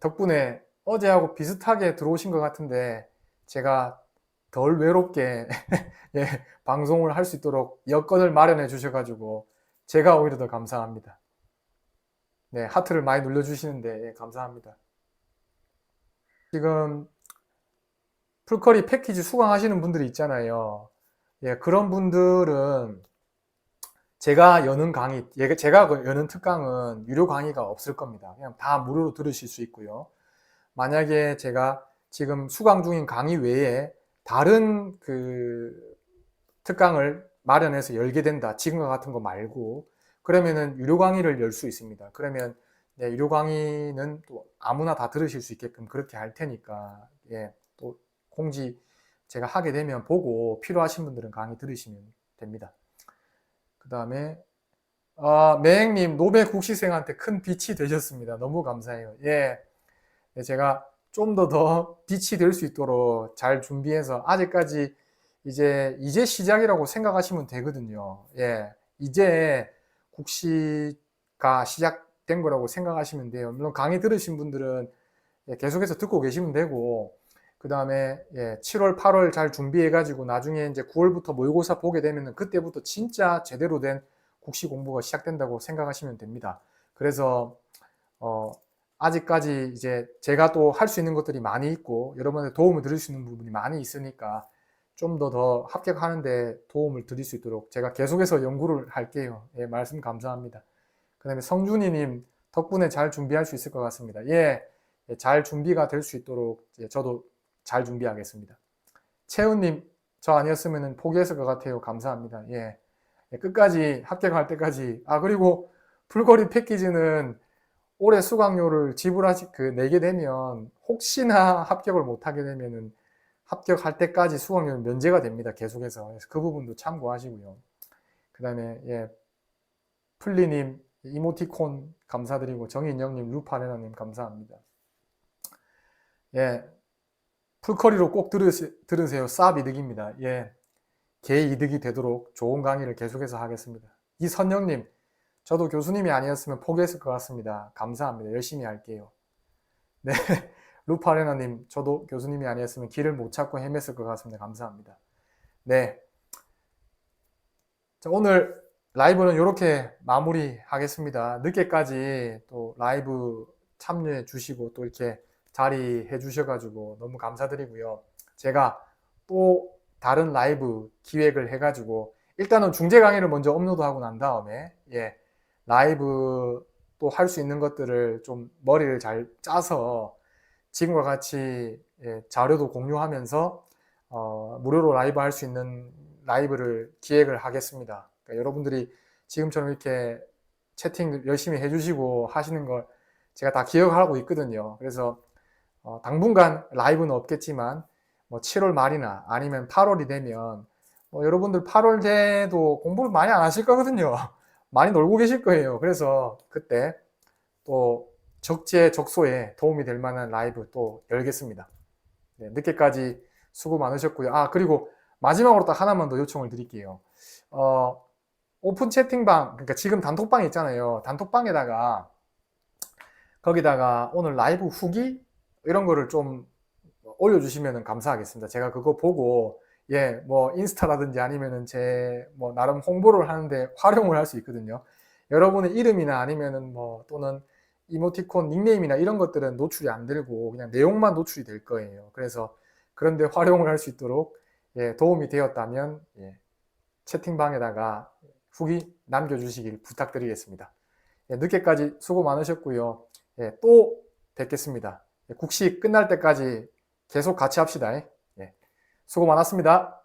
덕분에 어제하고 비슷하게 들어오신 것 같은데 제가 덜 외롭게 예, 방송을 할 수 있도록 여건을 마련해 주셔가지고 제가 오히려 더 감사합니다. 네, 하트를 많이 눌러주시는데 예, 감사합니다. 지금 풀커리 패키지 수강하시는 분들이 있잖아요. 예, 그런 분들은 제가 여는 강의, 제가 여는 특강은 유료 강의가 없을 겁니다. 그냥 다 무료로 들으실 수 있고요. 만약에 제가 지금 수강 중인 강의 외에 다른 그 특강을 마련해서 열게 된다. 지금과 같은 거 말고. 그러면은 유료 강의를 열 수 있습니다. 그러면 네, 유료 강의는 또 아무나 다 들으실 수 있게끔 그렇게 할 테니까, 예, 또 공지 제가 하게 되면 보고 필요하신 분들은 강의 들으시면 됩니다. 그 다음에, 매행님, 노베 국시생한테 큰 빛이 되셨습니다. 너무 감사해요. 예, 제가 좀 더 빛이 될 수 있도록 잘 준비해서 아직까지 이제 시작이라고 생각하시면 되거든요. 예, 이제 국시가 시작된 거라고 생각하시면 돼요. 물론 강의 들으신 분들은 예, 계속해서 듣고 계시면 되고, 그 다음에 예, 7월, 8월 잘 준비해가지고 나중에 이제 9월부터 모의고사 보게 되면은 그때부터 진짜 제대로 된 국시 공부가 시작된다고 생각하시면 됩니다. 그래서 아직까지 이제 제가 또 할 수 있는 것들이 많이 있고 여러분의 도움을 드릴 수 있는 부분이 많이 있으니까 좀 더 합격하는데 도움을 드릴 수 있도록 제가 계속해서 연구를 할게요. 예, 말씀 감사합니다. 그 다음에 성준이님 덕분에 잘 준비할 수 있을 것 같습니다. 예, 잘 준비가 될 수 있도록 저도 잘 준비하겠습니다. 채은님, 저 아니었으면 포기했을 것 같아요. 감사합니다. 예, 끝까지 합격할 때까지. 그리고 풀거리 패키지는 올해 수강료를 내게 되면 혹시나 합격을 못하게 되면은 합격할 때까지 수강료는 면제가 됩니다. 계속해서. 그래서 그 부분도 참고하시고요. 그 다음에, 예, 플리님, 이모티콘 감사드리고, 정인영님, 루파레나님 감사합니다. 예, 풀커리로 꼭 들으세요. 쌉 이득입니다. 예, 개 이득이 되도록 좋은 강의를 계속해서 하겠습니다. 이선영님, 저도 교수님이 아니었으면 포기했을 것 같습니다. 감사합니다. 열심히 할게요. 네, 루파레나님, 저도 교수님이 아니었으면 길을 못 찾고 헤맸을 것 같습니다. 감사합니다. 네, 자, 오늘 라이브는 이렇게 마무리하겠습니다. 늦게까지 또 라이브 참여해 주시고 또 이렇게 자리해 주셔가지고 너무 감사드리고요. 제가 또 다른 라이브 기획을 해가지고 일단은 중재 강의를 먼저 업로드하고 난 다음에 예, 라이브 또 할 수 있는 것들을 좀 머리를 잘 짜서 지금과 같이 예, 자료도 공유하면서 무료로 라이브 할 수 있는 라이브를 기획을 하겠습니다. 그러니까 여러분들이 지금처럼 이렇게 채팅 열심히 해주시고 하시는 걸 제가 다 기억하고 있거든요. 그래서 당분간 라이브는 없겠지만 뭐 7월 말이나 아니면 8월이 되면 여러분들 8월 돼도 공부를 많이 안 하실 거거든요. 많이 놀고 계실 거예요. 그래서 그때 또 적재적소에 도움이 될 만한 라이브 또 열겠습니다. 네, 늦게까지 수고 많으셨고요. 그리고 마지막으로 딱 하나만 더 요청을 드릴게요. 오픈 채팅방, 그러니까 지금 단톡방 있잖아요. 단톡방에다가 거기다가 오늘 라이브 후기 이런 거를 좀 올려주시면 감사하겠습니다. 제가 그거 보고 예, 뭐 인스타라든지 아니면은 제 뭐 나름 홍보를 하는데 활용을 할 수 있거든요. 여러분의 이름이나 아니면은 뭐 또는 이모티콘 닉네임이나 이런 것들은 노출이 안 되고 그냥 내용만 노출이 될 거예요. 그래서 그런데 활용을 할 수 있도록 예, 도움이 되었다면 예, 채팅방에다가 후기 남겨주시길 부탁드리겠습니다. 예, 늦게까지 수고 많으셨고요. 예, 또 뵙겠습니다. 예, 국시 끝날 때까지 계속 같이 합시다. 예, 수고 많았습니다.